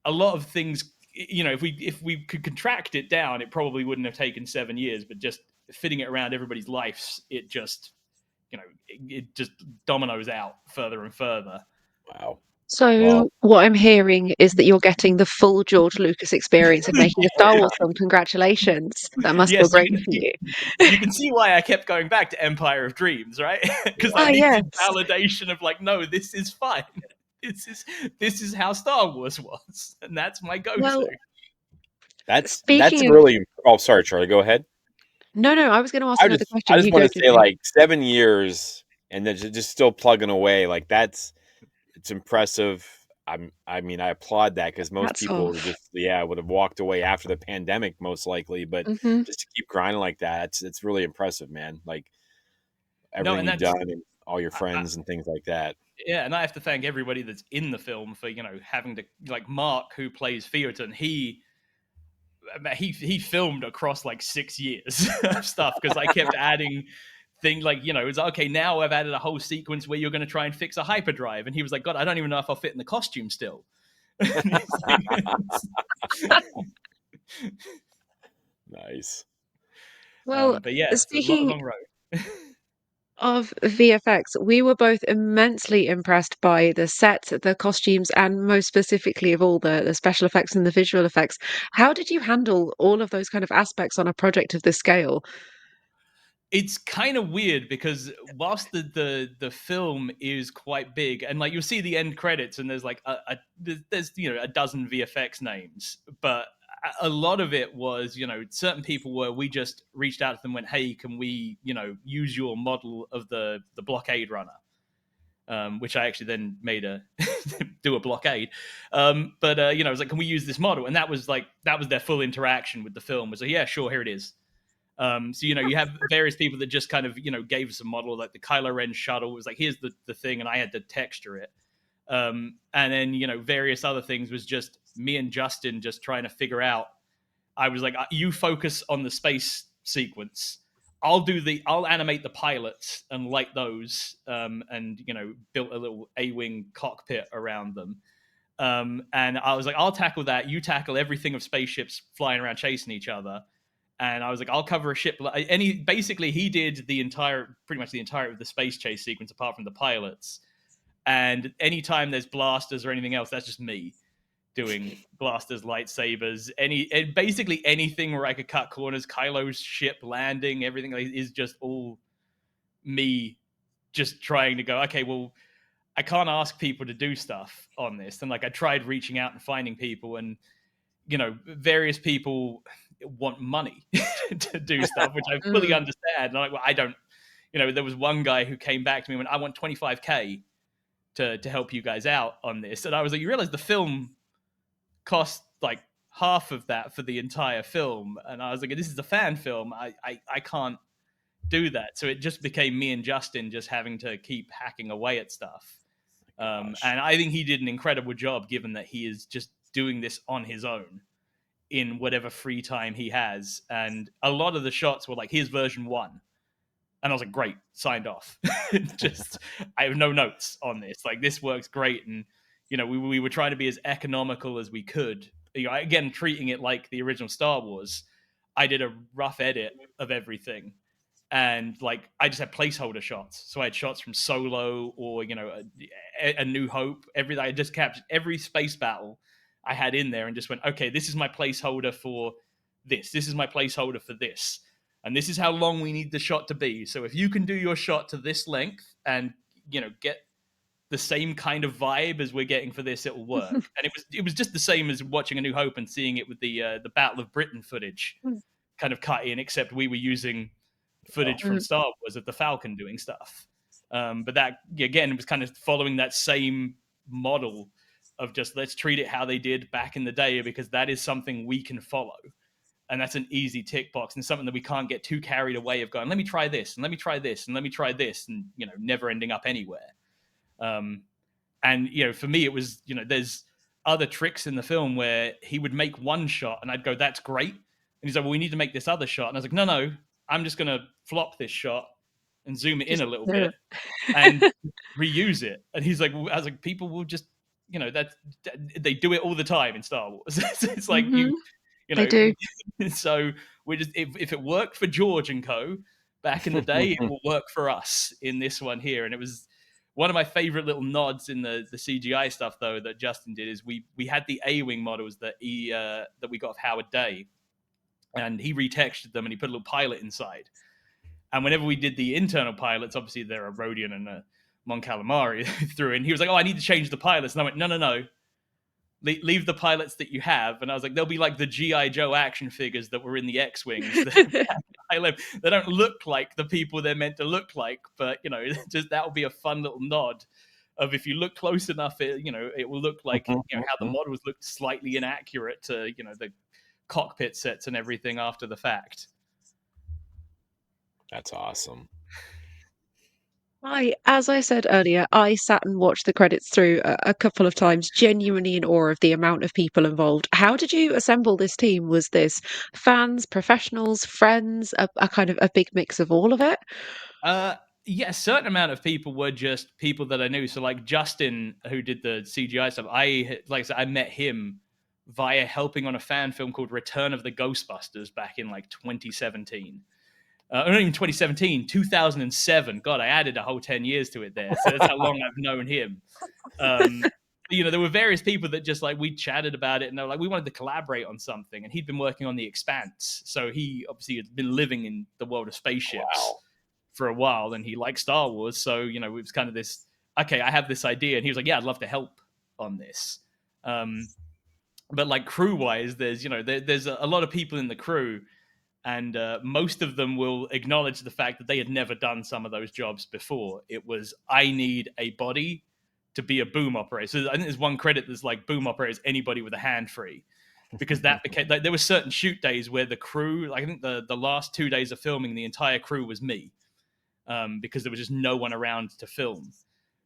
a lot of things, you know, if we could contract it down, it probably wouldn't have taken 7 years, but just fitting it around everybody's lives, it just, you know, it just dominoes out further and further. Wow. So what I'm hearing is that you're getting the full George Lucas experience of making a Star Wars film. Congratulations. That must feel great for you. You can see why I kept going back to Empire of Dreams, right? Because I needed validation of like, no, this is fine. This is how Star Wars was, and that's my go-to. Well, that's really. Oh, sorry, Charlie. Go ahead. No, I was going to ask another question. I just want to say, like, 7 years and then just still plugging away. Like, it's impressive. I mean, I applaud that, because most people would have walked away after the pandemic, most likely. But just to keep grinding like that, it's really impressive, man. Like, everything you've done and all your friends and things like that. Yeah, and I have to thank everybody that's in the film for, you know, having to, like, Mark, who plays Theoden, he filmed across like 6 years of stuff, because I kept adding things, like, you know, it's okay, now I've added a whole sequence where you're going to try and fix a hyperdrive, and he was like, God, I don't even know if I'll fit in the costume still. Nice. Well, but yeah, speaking it's a long road. of VFX, we were both immensely impressed by the set, the costumes, and most specifically of all the special effects and the visual effects. How did you handle all of those kind of aspects on a project of this scale? It's kind of weird, because whilst the film is quite big, and like you'll see the end credits, and there's like there's, you know, a dozen VFX names, but a lot of it was, certain people we just reached out to them and went, hey, can we, use your model of the blockade runner? Which I actually then made do a blockade. But I was like, can we use this model? And that was their full interaction with the film, was like, yeah, sure, here it is. So, you have various people that just kind of, gave us a model, like the Kylo Ren shuttle was like, here's the thing, and I had to texture it. And then, various other things was just me and Justin just trying to figure out. I was like, you focus on the space sequence. I'll animate the pilots and light those, and built a little A-wing cockpit around them. And I was like, I'll tackle that. You tackle everything of spaceships flying around chasing each other. And I was like, I'll cover a ship. Basically, he did pretty much the entire of the space chase sequence, apart from the pilots. And anytime there's blasters or anything else, that's just me doing blasters, lightsabers, basically anything where I could cut corners. Kylo's ship landing, everything is just all me, just trying to go, okay, well, I can't ask people to do stuff on this. And I tried reaching out and finding people, and various people want money to do stuff, which I fully understand. And I'm like, well, I don't. There was one guy who came back to me and went, I want $25K to help you guys out on this. And I was like, you realize the film cost half of that for the entire film? And I was like, this is a fan film. I can't do that. So it just became me and Justin just having to keep hacking away at stuff. And I think he did an incredible job, given that he is just doing this on his own in whatever free time he has. And a lot of the shots were like, here's version 1. And I was like, great, signed off. Just, I have no notes on this. This works great. And, we were trying to be as economical as we could. Again, treating it like the original Star Wars. I did a rough edit of everything. And I just had placeholder shots. So I had shots from Solo or, a New Hope. Everything. I just captured every space battle I had in there and just went, okay, this is my placeholder for this. This is my placeholder for this. And this is how long we need the shot to be. So if you can do your shot to this length and, get the same kind of vibe as we're getting for this, it will work. And it was just the same as watching A New Hope and seeing it with the Battle of Britain footage kind of cut in, except we were using footage from Star Wars of the Falcon doing stuff. But that, again, was kind of following that same model of just, let's treat it how they did back in the day, because that is something we can follow. And that's an easy tick box, and something that we can't get too carried away of going, let me try this, and let me try this, and let me try this, and, never ending up anywhere. And, for me, it was, there's other tricks in the film where he would make one shot and I'd go, that's great. And he's like, well, we need to make this other shot. And I was like, no, I'm just going to flop this shot and zoom it in a little bit and reuse it. And he's like, I was like, people will just, they do it all the time in Star Wars. It's like, they do. So we just, if it worked for George and co back in the day, it will work for us in this one here. And it was one of my favorite little nods in the CGI stuff, though, that Justin did, is we had the A-wing models that that we got of Howard Day, and he retextured them and he put a little pilot inside. And whenever we did the internal pilots, obviously they're a Rodian and a Mon Calamari through, and he was like, oh, I need to change the pilots. And I went, no. Leave the pilots that you have. And I was like, they'll be like the G.I. Joe action figures that were in the X-Wings. They don't look like the people they're meant to look like, but, just that will be a fun little nod of, if you look close enough, it will look like, how the models looked slightly inaccurate to, the cockpit sets and everything after the That's awesome. As I said earlier, I sat and watched the credits through a couple of times, genuinely in awe of the amount of people involved. How did you assemble this team? Was this fans, professionals, friends, a kind of a big mix of all of it? Yeah, a certain amount of people were just people that I knew. So like Justin, who did the CGI stuff, like I said, I met him via helping on a fan film called Return of the Ghostbusters back in 2017. Not even 2017, 2007. God, I added a whole 10 years to it there. So that's how long I've known him. There were various people that just we chatted about it, and they were like, we wanted to collaborate on something. And he'd been working on The Expanse. So he obviously had been living in the world of spaceships for a while, and he liked Star Wars. So, it was kind of this, okay, I have this idea. And he was like, yeah, I'd love to help on this. but like crew wise, there's there's a lot of people in the crew, and most of them will acknowledge the fact that they had never done some of those jobs before. It was, I need a body to be a boom operator. So I think there's one credit that's like, boom operator is anybody with a hand free, because that became like, there were certain shoot days where the crew, like I think the last 2 days of filming, the entire crew was me, because there was just no one around to film.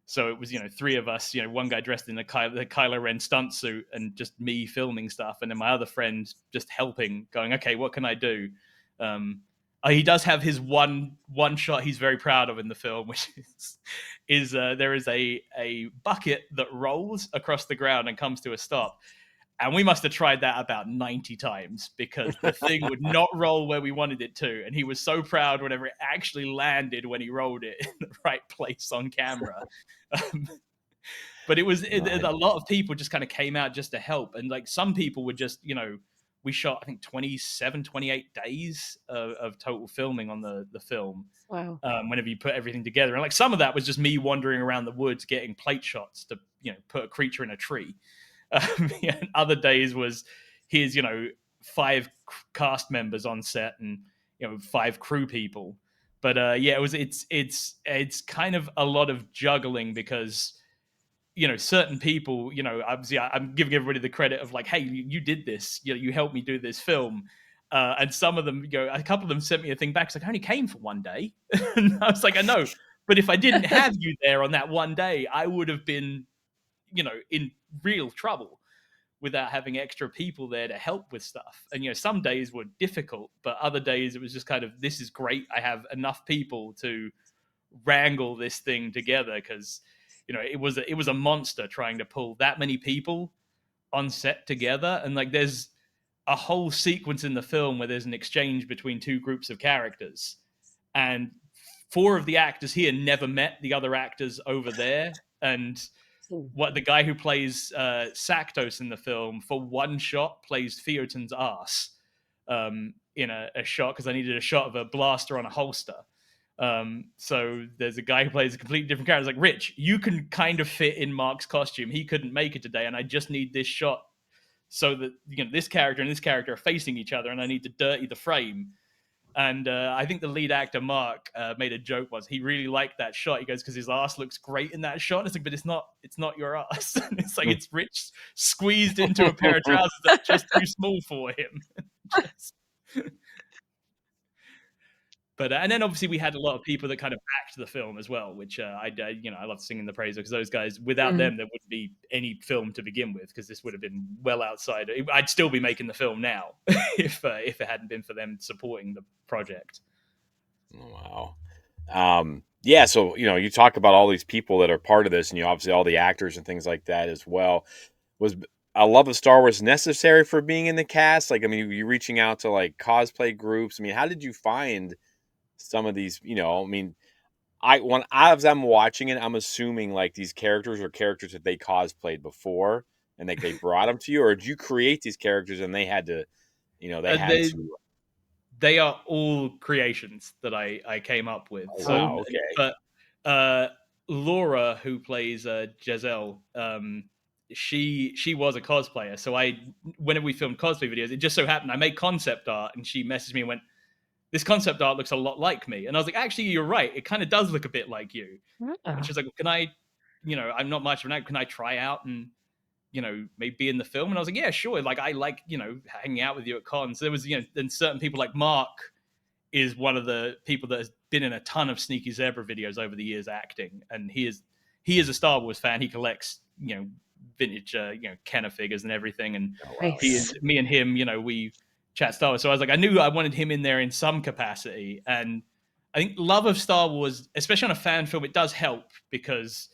So it was, three of us, one guy dressed in the Kylo Ren stunt suit and just me filming stuff. And then my other friend just helping, going, okay, what can I do? He does have his one shot he's very proud of in the film, which is there is a bucket that rolls across the ground and comes to a stop. And we must have tried that about 90 times because the thing would not roll where we wanted it to. And he was so proud whenever it actually landed when he rolled it in the right place on camera. But it was a lot of people just kind of came out just to help. And like some people would just, we shot, I think 28 days of total filming on the film. Wow. Whenever you put everything together. And like some of that was just me wandering around the woods getting plate shots to, put a creature in a tree. And other days was here's 5 cast members on set and 5 crew people. But it's kind of a lot of juggling because certain people, obviously I'm giving everybody the credit of like, hey, you did this, you helped me do this film. And some of them, a couple of them sent me a thing back. It's like, I only came for one day. And I was like, I know, but if I didn't have you there on that one day, I would have been in real trouble without having extra people there to help with stuff. And some days were difficult, but other days it was just kind of, this is great, I have enough people to wrangle this thing together, because it was a monster trying to pull that many people on set together. And like there's a whole sequence in the film where there's an exchange between 2 groups of characters, and 4 of the actors here never met the other actors over there. And what the guy who plays Saktos in the film, for one shot, plays Theoten's ass in a shot, because I needed a shot of a blaster on a holster. So there's a guy who plays a completely different character. It's like, Rich, you can kind of fit in Mark's costume. He couldn't make it today, and I just need this shot so that this character and this character are facing each other, and I need to dirty the frame. And I think the lead actor, Mark, made a joke once. He really liked that shot. He goes, because his ass looks great in that shot. And it's like, but it's not your ass. It's like, it's Rich squeezed into a pair of trousers that's just too small for him. But and then obviously we had a lot of people that kind of backed the film as well, which I love singing the praise, because those guys, without them, there wouldn't be any film to begin with, because this would have been well outside. I'd still be making the film now if it hadn't been for them supporting the project. Wow. Yeah. So you talk about all these people that are part of this, and obviously all the actors and things like that as well. Was a love of Star Wars necessary for being in the cast? Like, I mean, you reaching out to like cosplay groups. I mean, how did you find some of these, as I'm watching it, I'm assuming like these characters are characters that they cosplayed before and they brought them to you, or did you create these characters and they had to, they are all creations that I came up with. Oh, wow, okay. But Laura, who plays Giselle, she was a cosplayer. So whenever we filmed cosplay videos, it just so happened I made concept art, and she messaged me and went, this concept art looks a lot like me. And I was like, actually, you're right. It kind of does look a bit like you. And she's like, can I, I'm not much of an actor. Can I try out and, maybe be in the film? And I was like, yeah, sure. Like, I like, hanging out with you at cons. So there was, then certain people like Mark is one of the people that has been in a ton of Sneaky Zebra videos over the years acting. And he is a Star Wars fan. He collects, vintage, Kenner figures and everything. And me and him, we chat Star Wars. So I was like, I knew I wanted him in there in some capacity. And I think love of Star Wars, especially on a fan film, it does help, because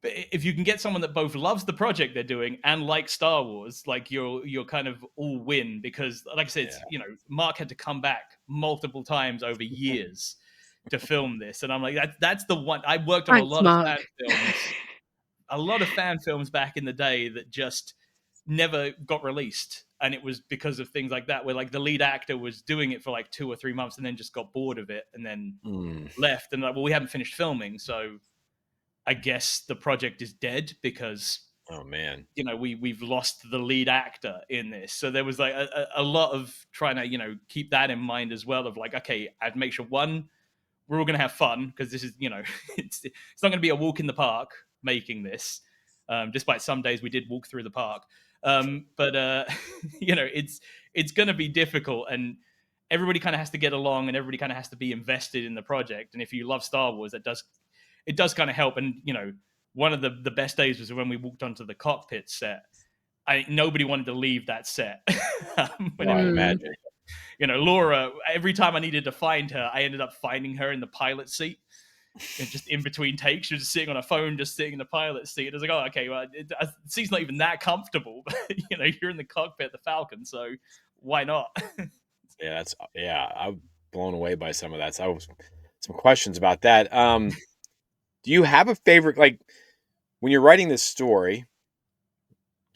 if you can get someone that both loves the project they're doing and likes Star Wars, like you're kind of all win, because like I said, Mark had to come back multiple times over years to film this. And I'm like, that's the one. I worked on a lot of fan films back in the day that just never got released. And it was because of things like that, where like the lead actor was doing it for like 2 or 3 months and then just got bored of it and then left. And like, well, we haven't finished filming, so I guess the project is dead, because Oh man. we've lost the lead actor in this. So there was like a lot of trying to keep that in mind as well, of like, okay, I'd make sure, one, we're all going to have fun, because this is it's not going to be a walk in the park making this, despite some days we did walk through the park, but it's going to be difficult, and everybody kind of has to get along, and everybody kind of has to be invested in the project. And if you love Star Wars, it does kind of help. And one of the best days was when we walked onto the cockpit set. Nobody wanted to leave that set. Well, I imagine. Laura, every time I needed to find her, I ended up finding her in the pilot seat. And just in between takes, she was just sitting on a phone, just sitting in the pilot seat. I was like, oh, okay, well, the seat's not even that comfortable. But, you're in the cockpit of the Falcon, so why not? I'm blown away by some of that. So I was some questions about that. Do you have a favorite, like when you're writing this story,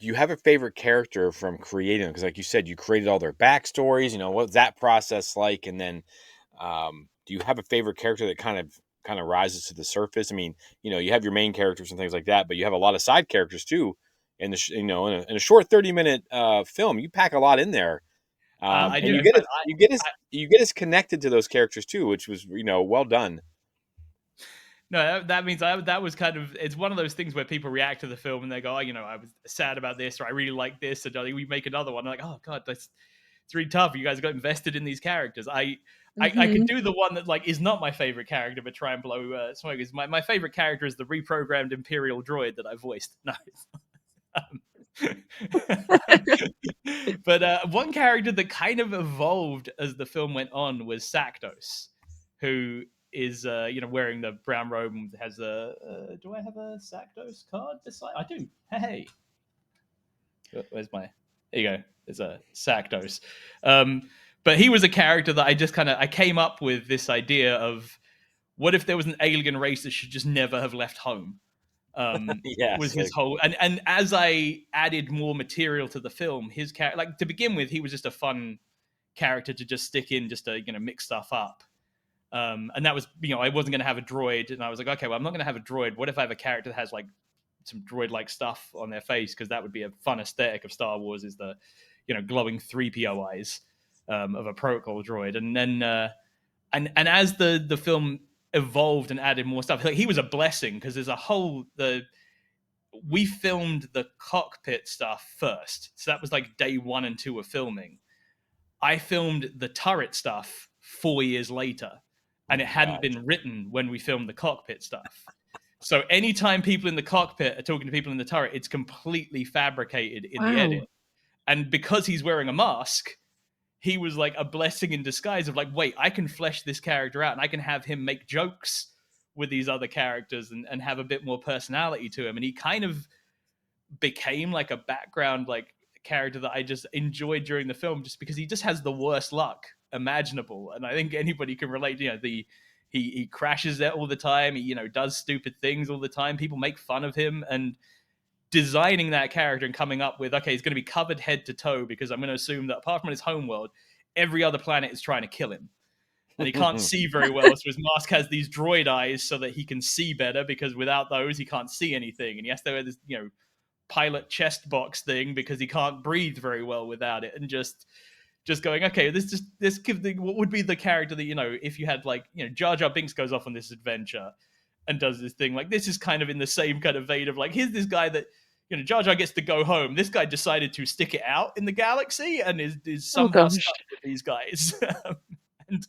do you have a favorite character from creating them? Because like you said, you created all their backstories, what's that process like? And then do you have a favorite character that kind of rises to the surface? I mean, you have your main characters and things like that, but you have a lot of side characters too. In the in a short 30-minute film, you pack a lot in there. I And do. you get us connected to those characters too, which was well done. No, that means that was kind of, it's one of those things where people react to the film and they go, oh, I was sad about this, or I really like this, and we make another one. I'm like, oh god, it's really tough. You guys got invested in these characters. I could do the one that like is not my favorite character, but try and blow smoke. Is my favorite character is the reprogrammed Imperial droid that I voiced. No. But one character that kind of evolved as the film went on was Saktos, who is wearing the brown robe and has a do I have a Saktos card beside? I do. Hey, where's my, there you go, there's a Saktos. But he was a character that I came up with this idea of, what if there was an alien race that should just never have left home. Yes, was his whole, and as I added more material to the film, his character, like to begin with, he was just a fun character to just stick in, just to mix stuff up. And that was, I wasn't going to have a droid, and I was like, okay, well, I'm not going to have a droid. What if I have a character that has like some droid-like stuff on their face? Because that would be a fun aesthetic of Star Wars, is the glowing 3PO eyes of a protocol droid. And then and as the film evolved and added more stuff, like, he was a blessing, because there's a whole we filmed the cockpit stuff first, so that was like day 1 and 2 of filming. I filmed the turret stuff 4 years later, and it hadn't been written when we filmed the cockpit stuff. So anytime people in the cockpit are talking to people in the turret, it's completely fabricated in the edit. And because he's wearing a mask, he was like a blessing in disguise of like, wait, I can flesh this character out, and I can have him make jokes with these other characters and have a bit more personality to him. And he kind of became like a background like character that I just enjoyed during the film, just because he just has the worst luck imaginable. And I think anybody can relate. He crashes there all the time. He does stupid things all the time. People make fun of him, and designing that character and coming up with, okay, he's going to be covered head to toe, because I'm going to assume that apart from his homeworld, every other planet is trying to kill him. And he can't see very well, so his mask has these droid eyes so that he can see better, because without those, he can't see anything. And he has to wear this, pilot chest box thing, because he can't breathe very well without it. And just going, okay, this what would be the character that, if you had like, Jar Jar Binks goes off on this adventure and does this thing, like, this is kind of in the same kind of vein of like, here's this guy that, Jar Jar gets to go home. This guy decided to stick it out in the galaxy and is somehow stuck with these guys. And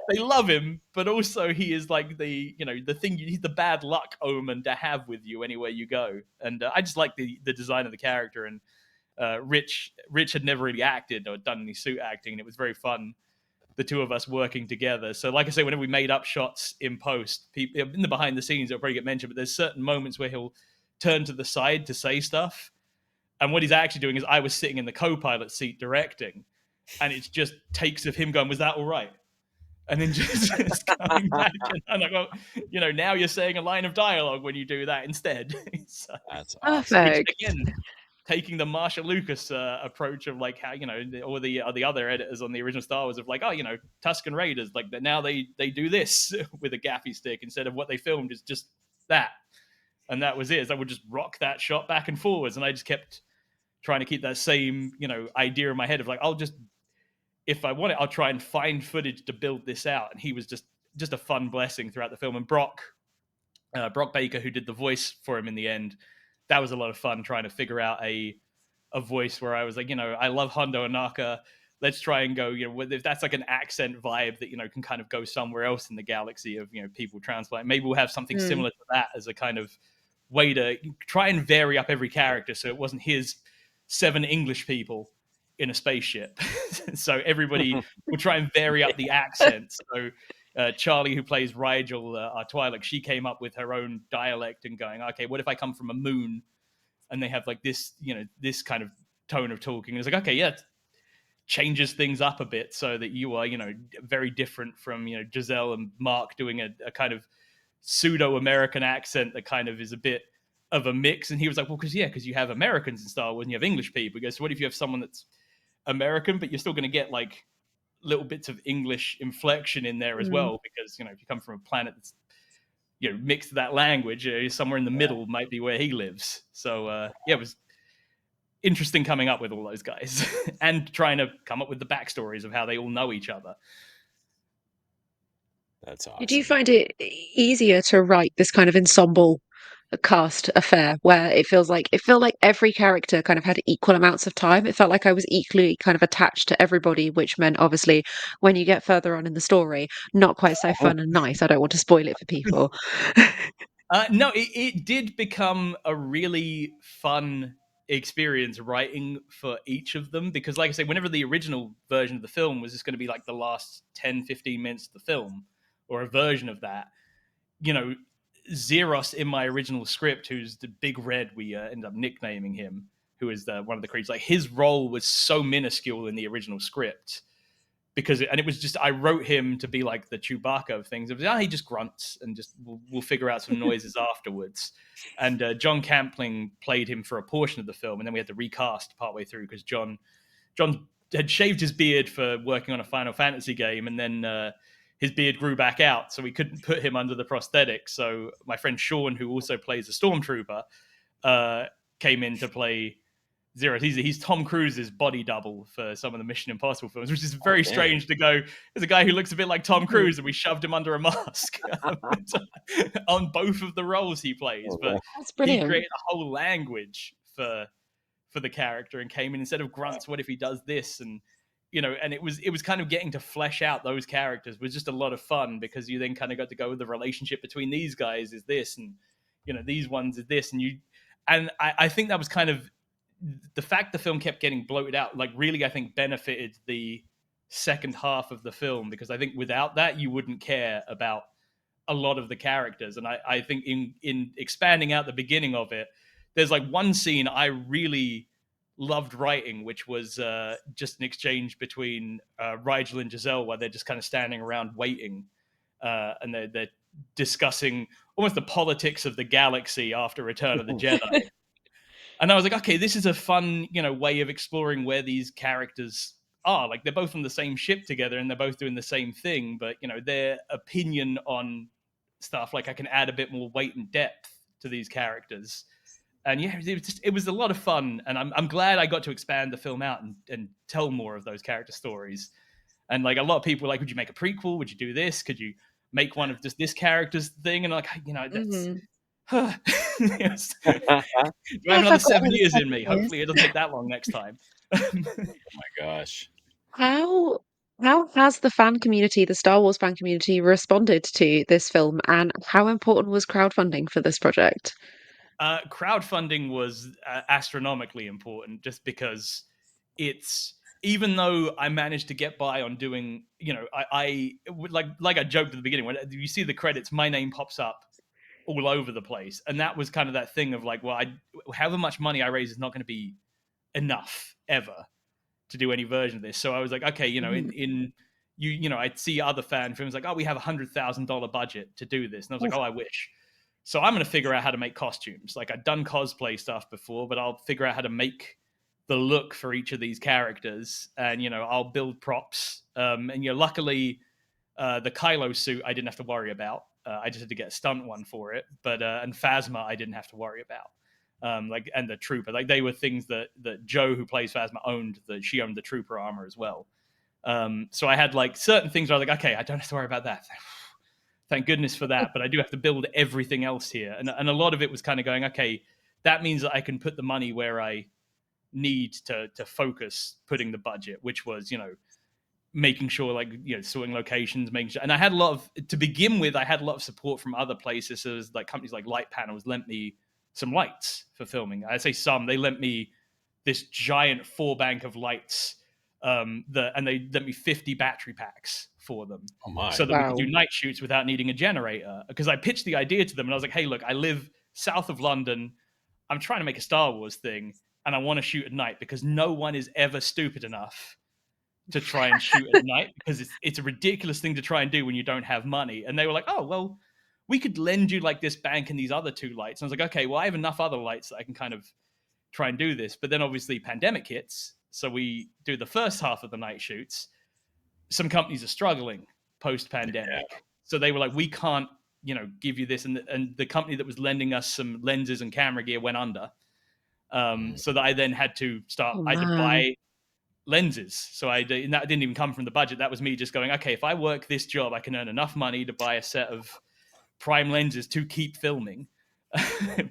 they love him, but also he is like the thing. He's the bad luck omen to have with you anywhere you go. And I just like the design of the character. And Rich had never really acted or done any suit acting, and it was very fun, the two of us working together. So like I say, whenever we made up shots in post, people in the behind the scenes, it'll probably get mentioned, but there's certain moments where he'll turn to the side to say stuff, and what he's actually doing is, I was sitting in the co-pilot seat directing, and it's just takes of him going, was that all right? And then just coming back, and I'm like, well, now you're saying a line of dialogue when you do that instead. So, that's awesome. Perfect. Which, again, taking the Marsha Lucas approach of like how, or the other editors on the original Star Wars of like, oh, Tusken Raiders, like now they do this with a gaffy stick instead of what they filmed is just that. and that was it. So I would just rock that shot back and forwards, and I just kept trying to keep that same, idea in my head of like, if I want it, I'll try and find footage to build this out. And he was just a fun blessing throughout the film. And Brock Baker, who did the voice for him in the end, that was a lot of fun trying to figure out a voice where I was like, I love Hondo Anaka. Let's try and go, if that's like an accent vibe that, can kind of go somewhere else in the galaxy of, people transplant. Maybe we'll have something similar to that as a kind of way to try and vary up every character. So it wasn't his 7 English people in a spaceship. So everybody will try and vary up the accents. So Charlie, who plays Rigel, our Twi'lek, she came up with her own dialect and going, okay, what if I come from a moon and they have like this, this kind of tone of talking? And it's like, okay, yeah, changes things up a bit so that you are, very different from, Giselle and Mark doing a kind of pseudo-American accent that kind of is a bit of a mix. And he was like, well, because you have Americans in Star Wars and you have English people. He goes, so what if you have someone that's American, but you're still going to get like little bits of English inflection in there as well, because if you come from a planet that's mixed that language, somewhere in the middle might be where he lives. So it was interesting coming up with all those guys and trying to come up with the backstories of how they all know each other. That's awesome. Did you find it easier to write this kind of ensemble cast affair where it felt like every character kind of had equal amounts of time? It felt like I was equally kind of attached to everybody, which meant obviously when you get further on in the story, not quite so fun and nice. I don't want to spoil it for people. No, it did become a really fun experience writing for each of them, because like I say, whenever the original version of the film was just going to be like the last 10-15 minutes of the film or a version of that, Zeros in my original script, who's the Big Red, we ended up nicknaming him, who is one of the creatures, like his role was so minuscule in the original script because it was just, I wrote him to be like the Chewbacca of things. It was, he just grunts and just we'll figure out some noises afterwards. And John Campling played him for a portion of the film, and then we had to recast partway through because John had shaved his beard for working on a Final Fantasy game, and then his beard grew back out, so we couldn't put him under the prosthetic. So my friend Sean, who also plays a stormtrooper, came in to play Zero. He's Tom Cruise's body double for some of the Mission Impossible films, which is very strange to go, there's a guy who looks a bit like Tom Cruise and we shoved him under a mask on both of the roles he plays. But he created a whole language for the character and came in, instead of grunts, what if he does this? And and it was kind of getting to flesh out those characters was just a lot of fun, because you then kind of got to go, the relationship between these guys is this, and these ones is this, and I think that was kind of the fact the film kept getting bloated out, like really, I think benefited the second half of the film, because I think without that, you wouldn't care about a lot of the characters. And I think in expanding out the beginning of it, there's like one scene I really loved writing, which was just an exchange between Rigel and Giselle, where they're just kind of standing around waiting, and they're discussing almost the politics of the galaxy after Return of the Jedi. And I was like, okay, this is a fun, way of exploring where these characters are. Like, they're both on the same ship together and they're both doing the same thing, but their opinion on stuff, like, I can add a bit more weight and depth to these characters. And yeah, it was a lot of fun, and I'm glad I got to expand the film out and tell more of those character stories. And like, a lot of people were like, would you make a prequel? Would you do this? Could you make one of just this character's thing? And like, that's yes. Do I have another 7 years in me? Hopefully it doesn't take that long next time. Oh my gosh. How has the fan community, the Star Wars fan community, responded to this film, and how important was crowdfunding for this project? Crowdfunding was astronomically important, just because it's, even though I managed to get by on doing, I like I joked at the beginning, when you see the credits, my name pops up all over the place. And that was kind of that thing of like, well, however much money I raise is not going to be enough ever to do any version of this. So I was like, okay, I'd see other fan films like, oh, we have $100,000 budget to do this. And I was like, oh, I wish. So I'm going to figure out how to make costumes. Like, I'd done cosplay stuff before, but I'll figure out how to make the look for each of these characters. And, I'll build props. And luckily, the Kylo suit I didn't have to worry about. I just had to get a stunt one for it. But and Phasma I didn't have to worry about. And the trooper, like they were things that Joe, who plays Phasma, owned. That she owned the trooper armor as well. So I had like certain things where I was like, okay, I don't have to worry about that. Thank goodness for that. But I do have to build everything else here, and a lot of it was kind of going, okay, that means that I can put the money where I need to focus putting the budget, which was, making sure, like, sorting locations, making sure. And I had a lot of, to begin with, I had a lot of support from other places. So there's like companies like Light Panels lent me some lights for filming. I say some, they lent me this giant 4 bank of lights, and they lent me 50 battery packs for them. Oh my. So that we could do Wow. night shoots without needing a generator. Because I pitched the idea to them and I was like, hey, look, I live south of London. I'm trying to make a Star Wars thing and I want to shoot at night because no one is ever stupid enough to try and shoot at night, because it's a ridiculous thing to try and do when you don't have money. And they were like, oh, well, we could lend you like this bank and these other 2 lights. And I was like, okay, well, I have enough other lights that I can kind of try and do this. But then obviously pandemic hits. So we do the first half of the night shoots. Some companies are struggling post-pandemic. Yeah. So they were like, we can't, give you this. And the company that was lending us some lenses and camera gear went under. So that I then had to start, I had to buy lenses. So and that didn't even come from the budget. That was me just going, okay, if I work this job, I can earn enough money to buy a set of prime lenses to keep filming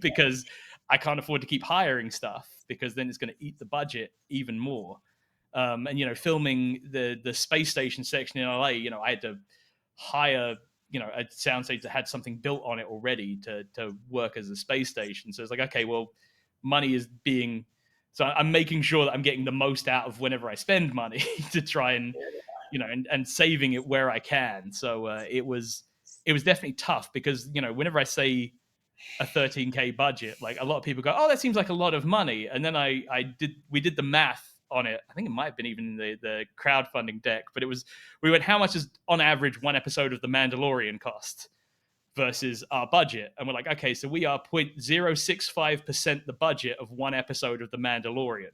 because I can't afford to keep hiring stuff, because then it's going to eat the budget even more. And, filming the space station section in LA, I had to hire, a soundstage that had something built on it already to work as a space station. So it's like, okay, well, money is being, so I'm making sure that I'm getting the most out of whenever I spend money to try and, and saving it where I can. So it was definitely tough because, whenever I say a $13K budget, like a lot of people go, oh, that seems like a lot of money. And then we did the math on it. I think it might have been even the crowdfunding deck, but we went, how much is on average one episode of The Mandalorian cost versus our budget? And we're like, okay, so we are 0.065% the budget of one episode of The Mandalorian.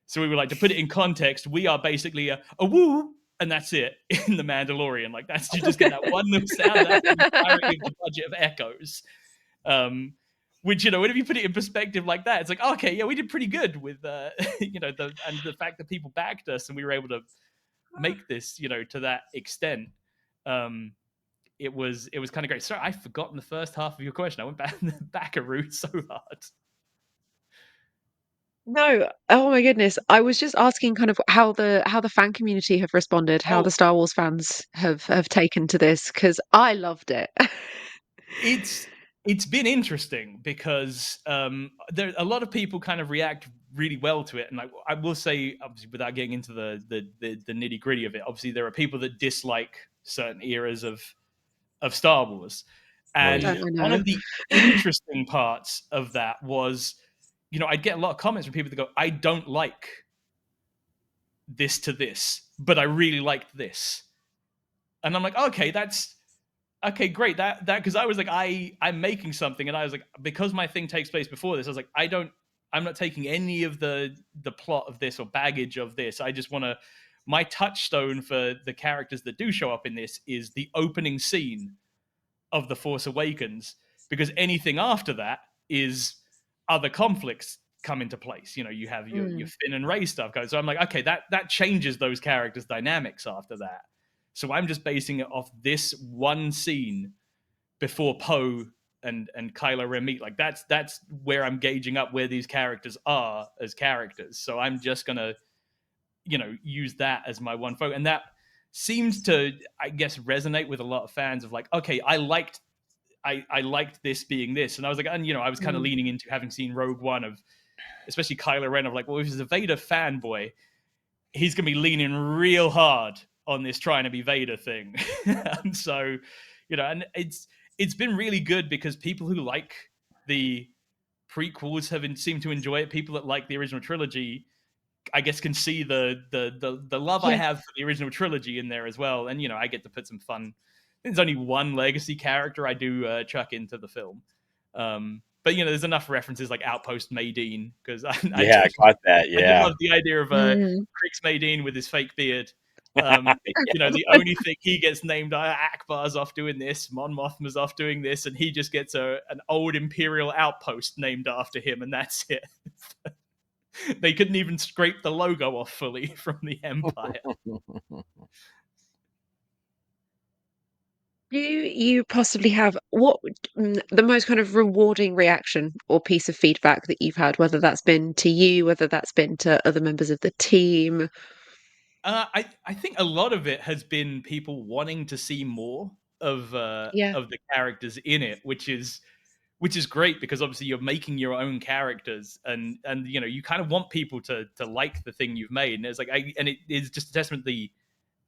So we were like, to put it in context, we are basically a woo, and that's it in The Mandalorian. Like that's, you just get that one little sound, that's the entirety of the budget of echoes. Which, whenever you put it in perspective like that, it's like, okay, yeah, we did pretty good with, and the fact that people backed us and we were able to make this, to that extent. It was kind of great. Sorry, I've forgotten the first half of your question. I went back a route so hard. No, oh my goodness. I was just asking kind of how the fan community have responded, how the Star Wars fans have taken to this, because I loved it. It's been interesting because there a lot of people kind of react really well to it, and I will say, obviously, without getting into the nitty gritty of it, obviously there are people that dislike certain eras of Star Wars, and one of the interesting parts of that was, I'd get a lot of comments from people that go, I don't like this to this, but I really liked this, and I'm like, okay, okay, great. That because I was like, I'm making something, and I was like, because my thing takes place before this, I was like, I'm not taking any of the plot of this or baggage of this. I just want to, my touchstone for the characters that do show up in this is the opening scene of The Force Awakens, because anything after that is other conflicts come into place. You have your Finn and Rey stuff going. So I'm like, okay, that changes those characters' dynamics after that. So I'm just basing it off this one scene before Poe and Kylo Ren meet. Like that's where I'm gauging up where these characters are as characters. So I'm just gonna, use that as my one focus. And that seems to, I guess, resonate with a lot of fans of like, okay, I liked this being this. And I was like, and I was kind of leaning into having seen Rogue One, of especially Kylo Ren, of like, well, if he's a Vader fanboy, he's gonna be leaning real hard on this trying to be Vader thing. And so, and it's been really good because people who like the prequels seem to enjoy it. People that like the original trilogy, I guess, can see the love I have for the original trilogy in there as well. And, I get to put some fun. There's only one legacy character I do chuck into the film. But, there's enough references like Outpost Maydean, because I caught that. Yeah. I love the idea of Crix Maydean with his fake beard. The only thing he gets named, Akbar's off doing this, Mon Mothma's off doing this, and he just gets an old Imperial outpost named after him, and that's it. They couldn't even scrape the logo off fully from the Empire. Do you possibly have the most kind of rewarding reaction or piece of feedback that you've had, whether that's been to you, whether that's been to other members of the team? I think a lot of it has been people wanting to see more of Yeah. the characters in it, which is great because obviously you're making your own characters, and you kind of want people to like the thing you've made, and it's like and it is just a testament to the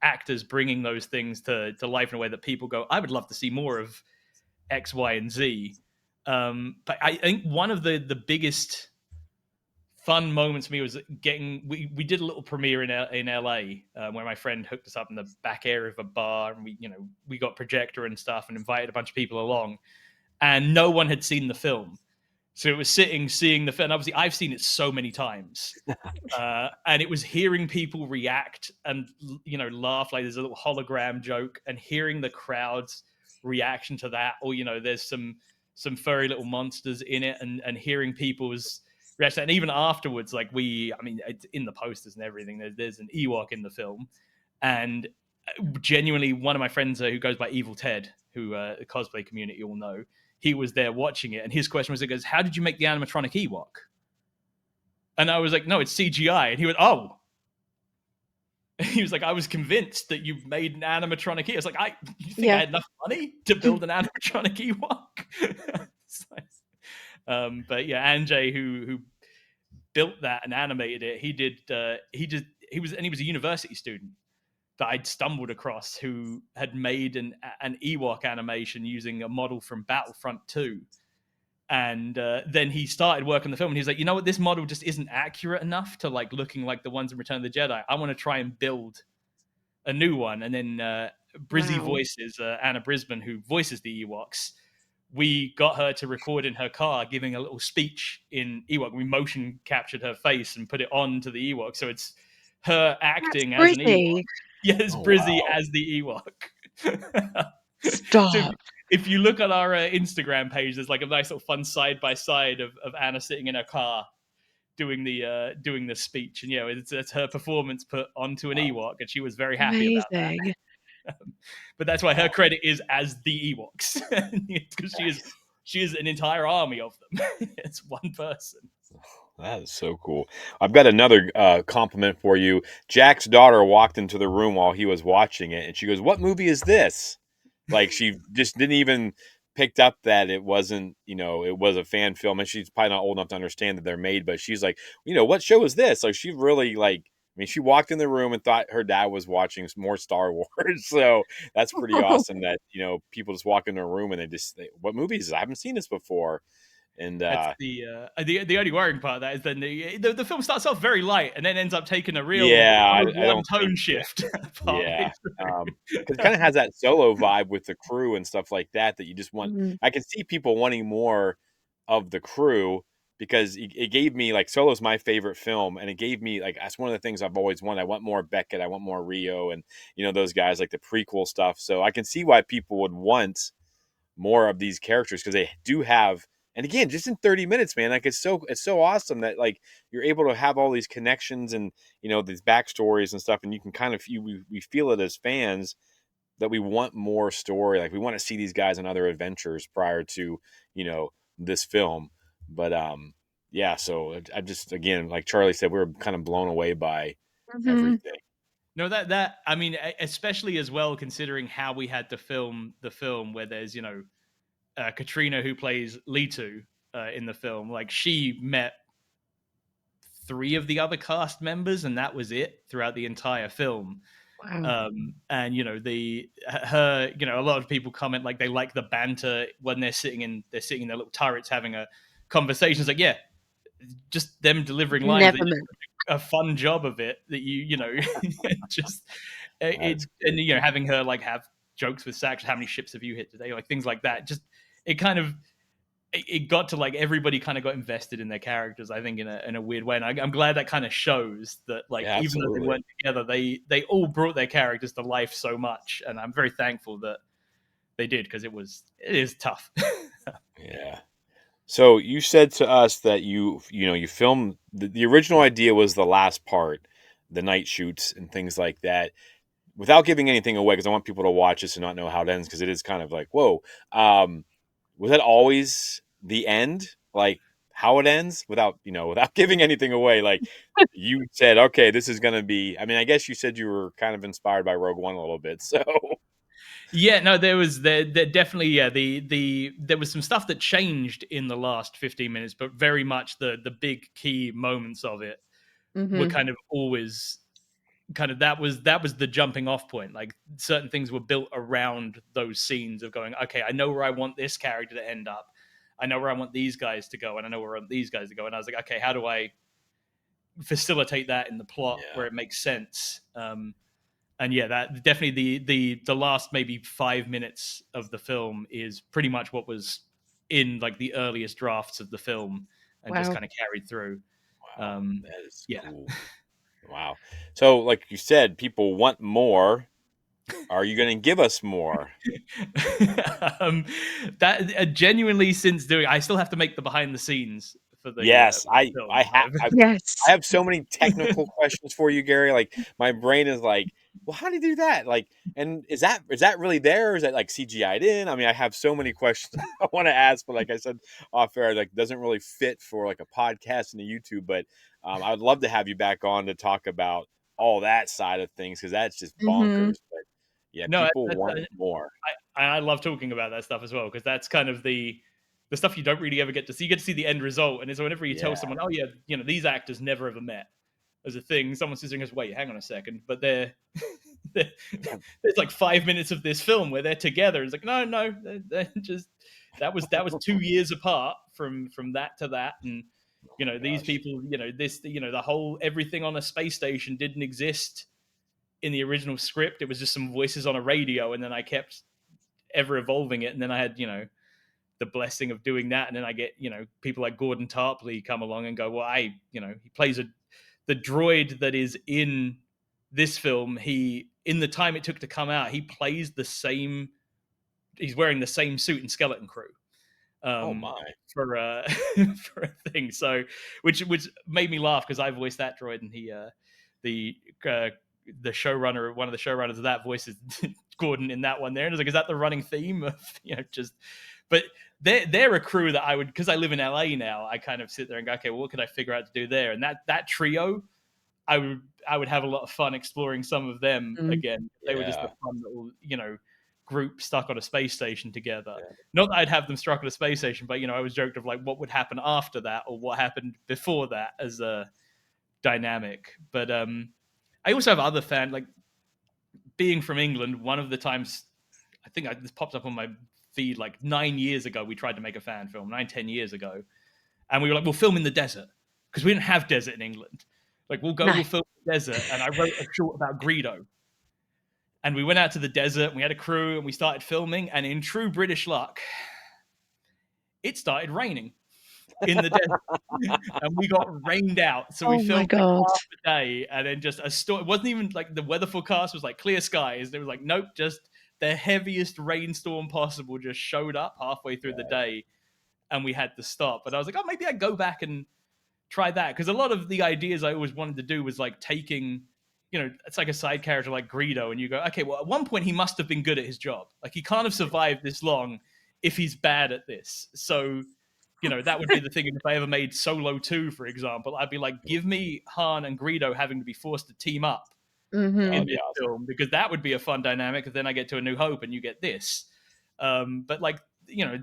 actors bringing those things to life in a way that people go, I would love to see more of X, Y, and Z. But I think one of the biggest fun moments for me was we did a little premiere in LA where my friend hooked us up in the back area of a bar, and we got projector and stuff and invited a bunch of people along, and no one had seen the film. So it was seeing the film. Obviously, I've seen it so many times, and it was hearing people react and laugh. Like there's a little hologram joke, and hearing the crowd's reaction to that, or there's some furry little monsters in it, and hearing people's reaction. And even afterwards, like it's in the posters and everything. There's an Ewok in the film, and genuinely, one of my friends who goes by Evil Ted, who the cosplay community all know. He was there watching it, and his question was, he goes, how did you make the animatronic Ewok? And I was like, no, it's CGI. And he went, oh. He was like, I was convinced that you've made an animatronic Ewok. I was like, you think I had enough money to build an animatronic Ewok? But yeah, Anjay, who built that and animated it, he was a university student that I'd stumbled across who had made an Ewok animation using a model from Battlefront 2. And then he started working on the film, and he's like, you know what, this model just isn't accurate enough to looking like the ones in Return of the Jedi. I want to try and build a new one. And then Brizzy voices Anna Brisbane, who voices the Ewoks. We got her to record in her car giving a little speech in Ewok. We motion captured her face and put it on to the Ewok. So it's her acting as an Ewok. Yes, Brizzy as the Ewok. Stop. So if you look at our Instagram page, there's like a nice little fun side by side of Anna sitting in her car doing the speech, and it's her performance put onto an Ewok, and she was very happy about that. But that's why her credit is as the Ewoks, because she is an entire army of them. It's one person. That is so cool. I've got another compliment for you. Jack's daughter walked into the room while he was watching it, and she goes, "What movie is this?" Like she just didn't even picked up that it wasn't, it was a fan film, and she's probably not old enough to understand that they're made. But she's like, what show is this? Like she really she walked in the room and thought her dad was watching more Star Wars. So that's pretty awesome that people just walk into a room and what movie is this? I haven't seen this before. And that's the only worrying part of that is then the film starts off very light and then ends up taking a real tone shift. Yeah, because it kind of has that Solo vibe with the crew and stuff like that you just want. Mm-hmm. I can see people wanting more of the crew because it gave me Solo's my favorite film, and it gave me that's one of the things I've always wanted. I want more Beckett, I want more Rio, and those guys, like the prequel stuff. So I can see why people would want more of these characters because they do have. And again, just in 30 minutes, man, it's so awesome that you're able to have all these connections and these backstories and stuff, and you can kind of we feel it as fans that we want more story. We want to see these guys on other adventures prior to this film. But yeah, so I just again, like Charlie said, we were kind of blown away by everything. No, that I mean, especially as well considering how we had to film the film where there's Katrina, who plays Litu in the film, she met 3 of the other cast members, and that was it throughout the entire film. Wow. And a lot of people comment they like the banter when they're sitting in their little turrets having a conversation. It's yeah, just them delivering lines. A fun job of it that just having her have jokes with Sax. How many ships have you hit today? Things like that. Just it kind of it got to like everybody kind of got invested in their characters, I think, in a weird way. And I'm glad that kind of shows that, like, Yeah, even though they absolutely. weren't together, they all brought their characters to life so much. And I'm very thankful that they did, because it is tough. Yeah. So you said to us that you filmed the original idea was the last part, the night shoots and things like that. Without giving anything away, because I want people to watch this and not know how it ends, because it is kind of like, whoa. Was that always the end? Like how it ends without giving anything away? Like you said, okay, this is going to be, I mean, I guess you said you were kind of inspired by Rogue One a little bit. So Yeah, no, there definitely, yeah, there was some stuff that changed in the last 15 minutes, but very much the big key moments of it were Mm-hmm. kind of always kind of, that was the jumping off point. Like certain things were built around those scenes of going, okay, I know where I want this character to end up. I know where I want these guys to go, and I know where I want these guys to go. And I was like, okay, how do I facilitate that in the plot yeah. where it makes sense? And yeah, that definitely the last maybe 5 minutes of the film is pretty much what was in like the earliest drafts of the film, and just Wow. kind of carried through. Wow, that is Yeah. cool. Wow. So like you said, people want more. Are you going to give us more? That genuinely, since doing, I still have to make the behind the scenes for Yes, the film. I Yes. have so many technical questions for you, Gary. Like my brain is like, well, how do you do that? Like, and is that really there? Or is that like CGI'd in? I mean, I have so many questions I want to ask, but like I said off air, like doesn't really fit for like a podcast and a YouTube. But I would love to have you back on to talk about all that side of things, because that's just Mm-hmm. bonkers. But yeah, No, people want more. I love talking about that stuff as well, because that's kind of the stuff you don't really ever get to see. You get to see the end result, and it's whenever you tell Yeah, someone, "Oh yeah, these actors never ever met," as a thing, someone sits there and goes, "Wait, hang on a second," but they're there's like 5 minutes of this film where they're together. It's like, no, they're just that was 2 years apart from that to that, and oh my these gosh. people, this, the whole everything on a space station didn't exist in the original script. It was just some voices on a radio, and then I kept ever evolving it, and then I had the blessing of doing that, and then I get people like Gordon Tarpley come along and go, well, he plays the droid that is in this film. He, in the time it took to come out, he plays the same, he's wearing the same suit in Skeleton Crew, Oh um my. for for a thing. So which made me laugh, because I voiced that droid, and he the uh the showrunner, one of the showrunners of that, voices Gordon in that one there, and I was like, is that the running theme of just, but they're a crew that I would, because I live in LA now, I kind of sit there and go, okay, well, what could I figure out to do there? And that trio, I would have a lot of fun exploring some of them Mm. again. They were just a Yeah. fun little group stuck on a space station together. Yeah. Not that I'd have them stuck on a space station, but I was joked of like what would happen after that, or what happened before that, as a dynamic. But I also have other like being from England. One of the times, I think this popped up on my feed like 9 years ago. We tried to make a fan film 9-10 years ago, and we were like, we'll film in the desert, because we didn't have desert in England. Like, we'll No. film in the desert. And I wrote a short about Greedo. And we went out to the desert, and we had a crew, and we started filming. And in true British luck, it started raining in the desert. And we got rained out. So we Oh my filmed like God. half a day, and then just a storm. It wasn't even like the weather forecast was like clear skies. They was like, nope, just the heaviest rainstorm possible just showed up halfway through the day, and we had to stop. But I was like, oh, maybe I'd go back and try that, because a lot of the ideas I always wanted to do was like taking, it's like a side character like Greedo, and you go, okay, well, at one point he must have been good at his job. Like, he can't have survived this long if he's bad at this. So, that would be the thing. If I ever made Solo 2, for example, I'd be like, give me Han and Greedo having to be forced to team up That Mm-hmm. in would be this awesome. film, because that would be a fun dynamic. And then I get to A New Hope, and you get this. But like,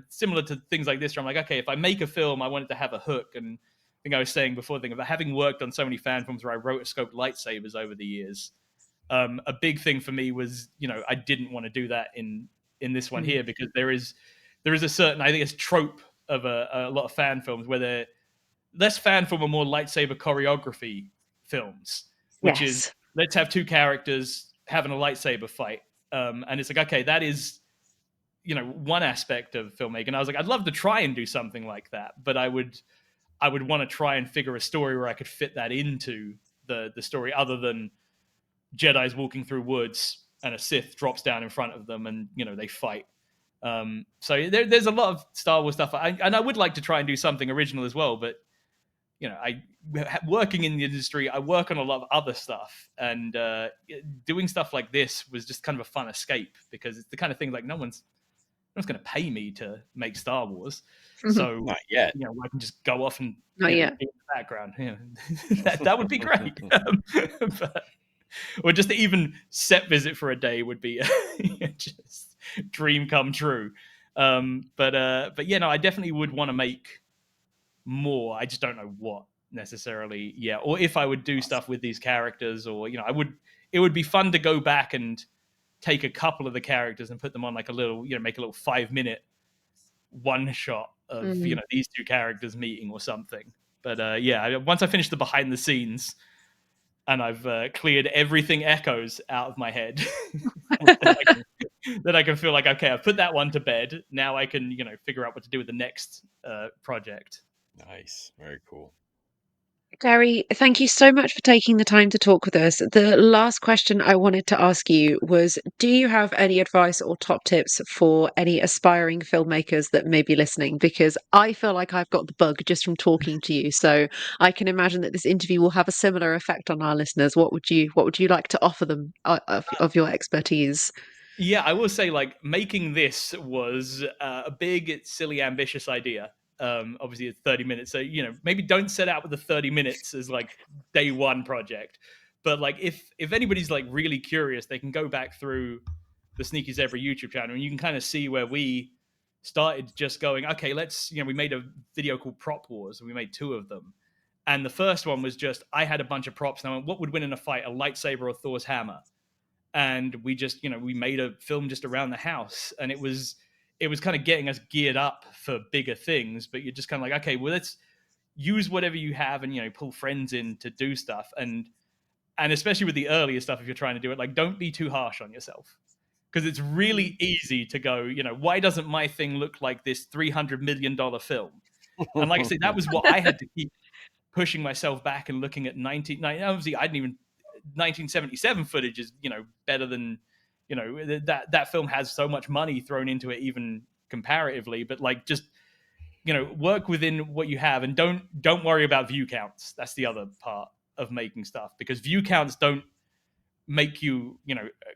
similar to things like this, where I'm like, okay, if I make a film, I want it to have a hook. And I think I was saying before, the thing about having worked on so many fan films where I rotoscoped lightsabers over the years, a big thing for me was, I didn't want to do that in this one here, because there is a certain, I think it's trope of a lot of fan films where they're less fan film and more lightsaber choreography films, which is, Yes. let's have two characters having a lightsaber fight. And it's like, okay, that is one aspect of filmmaking. I was like, I'd love to try and do something like that, but I would want to try and figure a story where I could fit that into the story, other than Jedi's walking through woods and a Sith drops down in front of them and they fight. So there's a lot of Star Wars stuff, and I would like to try and do something original as well. But I working in the industry, I work on a lot of other stuff, and doing stuff like this was just kind of a fun escape, because it's the kind of thing like no one's going to pay me to make Star Wars, so Not yet. I can just go off and Not yet. be in the background. That would be great. Or just to even set visit for a day would be just dream come true. But yeah, no, I definitely would want to make more. I just don't know what necessarily. Yeah, or if I would do stuff with these characters, or I would. It would be fun to go back and take a couple of the characters and put them on like a little, make a little 5-minute one shot of these two characters meeting or something. But yeah, once I finish the behind the scenes and I've cleared everything echoes out of my head, that I can feel like, okay, I've put that one to bed. Now I can, figure out what to do with the next project. Nice. Very cool. Gary, thank you so much for taking the time to talk with us. The last question I wanted to ask you was, do you have any advice or top tips for any aspiring filmmakers that may be listening? Because I feel like I've got the bug just from talking to you. So I can imagine that this interview will have a similar effect on our listeners. What would you like to offer them of your expertise? Yeah, I will say, like, making this was a big, silly, ambitious idea. Obviously, it's 30 minutes, so maybe don't set out with the 30 minutes as like day one project. But like, if anybody's like really curious, they can go back through the Sneaky Zebra YouTube channel, and you can kind of see where we started. Just going, okay, let's we made a video called Prop Wars, and we made 2 of them. And the first one was just, I had a bunch of props, and I went, what would win in a fight, a lightsaber or Thor's hammer? And we just we made a film just around the house, and it was kind of getting us geared up for bigger things. But you're just kind of like, okay, well, let's use whatever you have and pull friends in to do stuff. And especially with the earlier stuff, if you're trying to do it, like, don't be too harsh on yourself, because it's really easy to go, why doesn't my thing look like this $300 million film? And like I said, that was what I had to keep pushing myself back and looking at 1990. Obviously, 1977 footage is better than that film has so much money thrown into it, even comparatively. But like, just work within what you have, and don't worry about view counts. That's the other part of making stuff, because view counts don't make you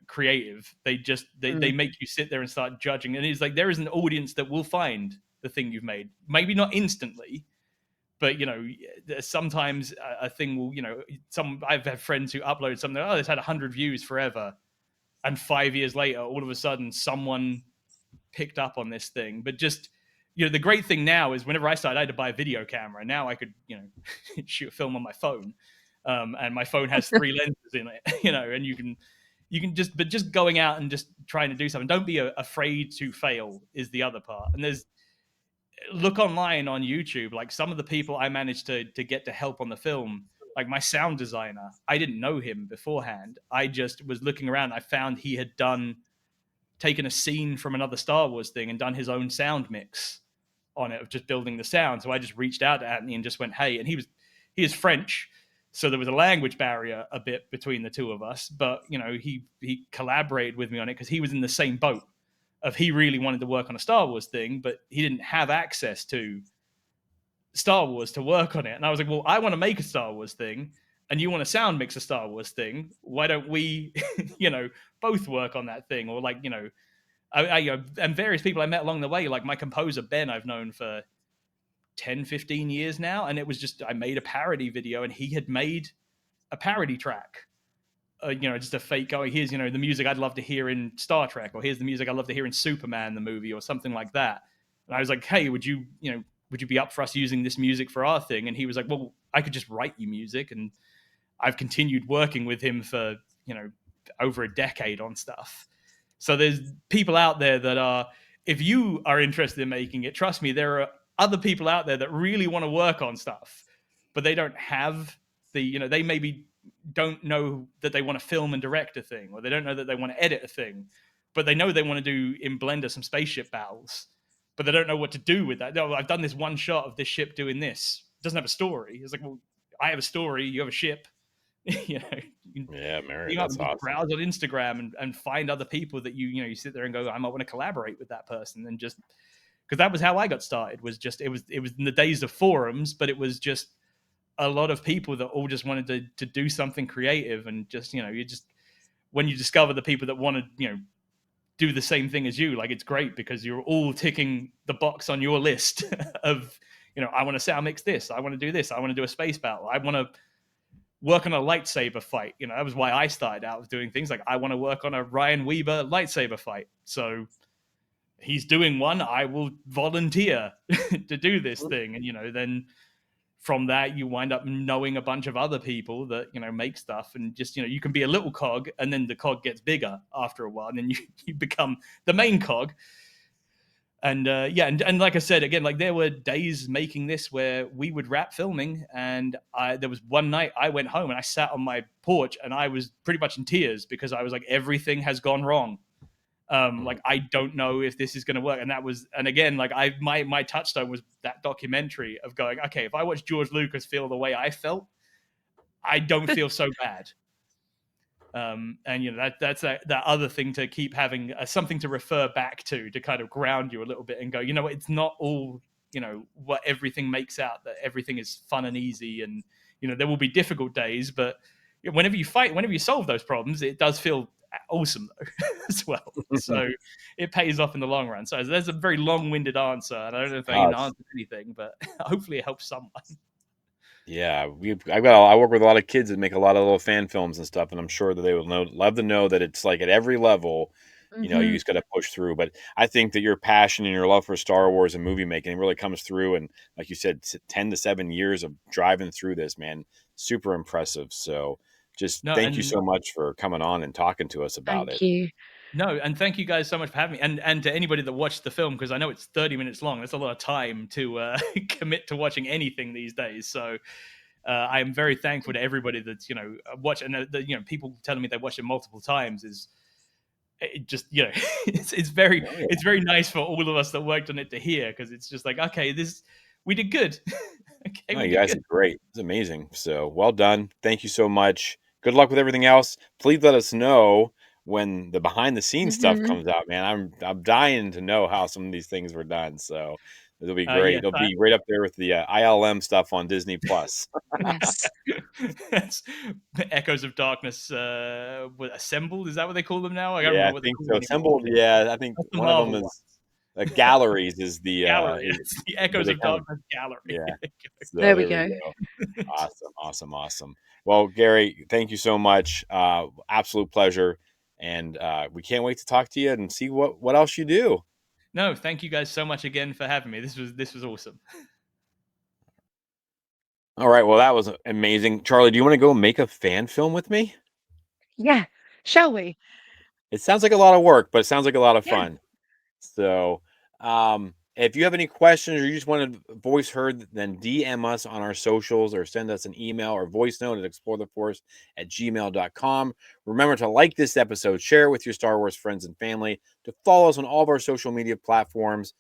creative. They just they make you sit there and start judging. And it's like, there is an audience that will find the thing you've made, maybe not instantly, but sometimes a thing will, I've had friends who upload something, oh, it's had 100 views forever, and 5 years later, all of a sudden, someone picked up on this thing. But just, the great thing now is, whenever I started, I had to buy a video camera. Now I could, shoot a film on my phone, and my phone has 3 lenses in it, and you can just going out and just trying to do something. Don't be afraid to fail is the other part. And look online on YouTube, like some of the people I managed to get to help on the film, like my sound designer, I didn't know him beforehand. I just was looking around. I found he had taken a scene from another Star Wars thing and done his own sound mix on it, of just building the sound. So I just reached out to Anthony and just went, hey, and he is French, so there was a language barrier a bit between the two of us, but he collaborated with me on it, because he was in the same boat. He really wanted to work on a Star Wars thing, but he didn't have access to Star Wars to work on it. And I was like, well, I want to make a Star Wars thing, and you want to sound mix a Star Wars thing. Why don't we, both work on that thing? Or like, and various people I met along the way, like my composer, Ben, I've known for 10, 15 years now. And it was just, I made a parody video, and he had made a parody track. Just a fake going, here's, the music I'd love to hear in Star Trek, or here's the music I'd love to hear in Superman, the movie, or something like that. And I was like, hey, would you be up for us using this music for our thing? And he was like, well, I could just write you music. And I've continued working with him for, over a decade on stuff. So there's people out there that are, if you are interested in making it, trust me, there are other people out there that really want to work on stuff, but they don't have they maybe don't know that they want to film and direct a thing, or they don't know that they want to edit a thing, but they know they want to do in Blender some spaceship battles, but they don't know what to do with that. No, I've done this one shot of this ship doing this. It doesn't have a story. It's like, well, I have a story. You have a ship. You know, Yeah, Mary, you that's have to awesome. browse on Instagram and find other people that you sit there and go, I might want to collaborate with that person, and just because that was how I got started. Was just it was in the days of forums, but it was just a lot of people that all just wanted to do something creative, and just you just when you discover the people that want to do the same thing as you, like it's great because you're all ticking the box on your list of I want to sound mix this, I want to do this, I want to do a space battle, I want to work on a lightsaber fight. That was why I started out with doing things like I want to work on a Ryan Weber lightsaber fight. So he's doing one, I will volunteer to do this thing. And then from that you wind up knowing a bunch of other people that make stuff, and just you can be a little cog, and then the cog gets bigger after a while, and then you become the main cog. And and like I said, again, like there were days making this where we would wrap filming, and there was one night I went home and I sat on my porch and I was pretty much in tears because I was like, everything has gone wrong. Like I don't know if this is going to work. And again, like my touchstone was that documentary of going, okay, if I watch George Lucas feel the way I felt, I don't feel so bad. And that's that other thing to keep having something to refer back to kind of ground you a little bit and go, it's not all what everything makes out, that everything is fun and easy, and there will be difficult days, but whenever you solve those problems, it does feel awesome though as well. So it pays off in the long run. So there's a very long-winded answer, and I don't know if I even answered anything, but hopefully it helps someone. Yeah, I work with a lot of kids that make a lot of little fan films and stuff, and I'm sure that they would love to know that it's like at every level, you just got to push through. But I think that your passion and your love for Star Wars and movie making really comes through. And like you said, 10 to 7 years of driving through this, man, super impressive. So just thank you so much for coming on and talking to us about it. Thank you. No, and thank you guys so much for having me, and to anybody that watched the film, because I know it's 30 minutes long. That's a lot of time to commit to watching anything these days. So I am very thankful to everybody that's watched, and people telling me they watched it multiple times is it just it's very nice for all of us that worked on it to hear, because it's just like, okay, we did good. Okay, you guys are great. It's amazing. So well done. Thank you so much. Good luck with everything else. Please let us know when the behind the scenes stuff comes out, man. I'm dying to know how some of these things were done. So it'll be great. It'll be right up there with the ILM stuff on Disney Plus. Yes. That's Echoes of Darkness. Assembled? Is that what they call them now? I think so. Assembled. Yeah, I think one of them is Galleries. Is the it's the Echoes of Darkness gallery. Yeah. So there we go. Awesome. Well, Gary, thank you so much. Absolute pleasure. And we can't wait to talk to you and see what else you do. No, thank you guys so much again for having me. This was awesome. All right, well, that was amazing. Charlie, do you want to go make a fan film with me? Yeah, shall we? It sounds like a lot of work, but it sounds like a lot of fun. So if you have any questions or you just want to voice heard, then DM us on our socials or send us an email or voice note at exploretheforce@gmail.com. Remember to like this episode, share it with your Star Wars friends and family, to follow us on all of our social media platforms.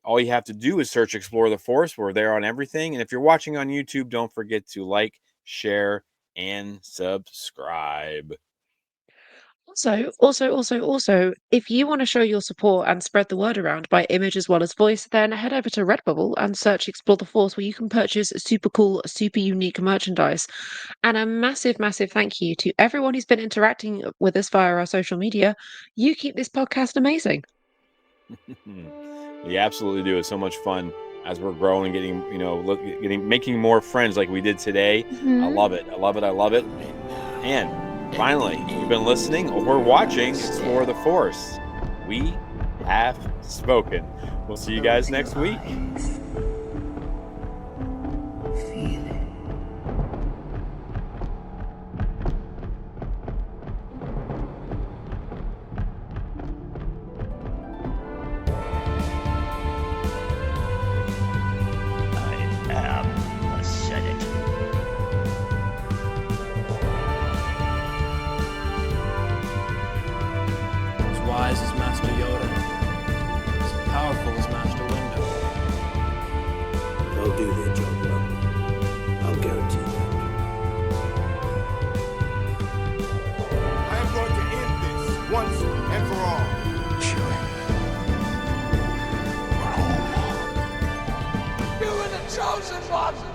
All you have to do is search Explore the Force. We're there on everything. And if you're watching on YouTube, don't forget to like, share, and subscribe. Also, if you want to show your support and spread the word around by image as well as voice, then head over to Redbubble and search Explore the Force, where you can purchase super cool, super unique merchandise. And a massive, massive thank you to everyone who's been interacting with us via our social media. You keep this podcast amazing. We absolutely do. It's so much fun as we're growing and getting, making more friends like we did today. I love it. And finally, you've been listening or watching Explore the Force. We have spoken. We'll see you guys next week. Wise as Listen, Bob,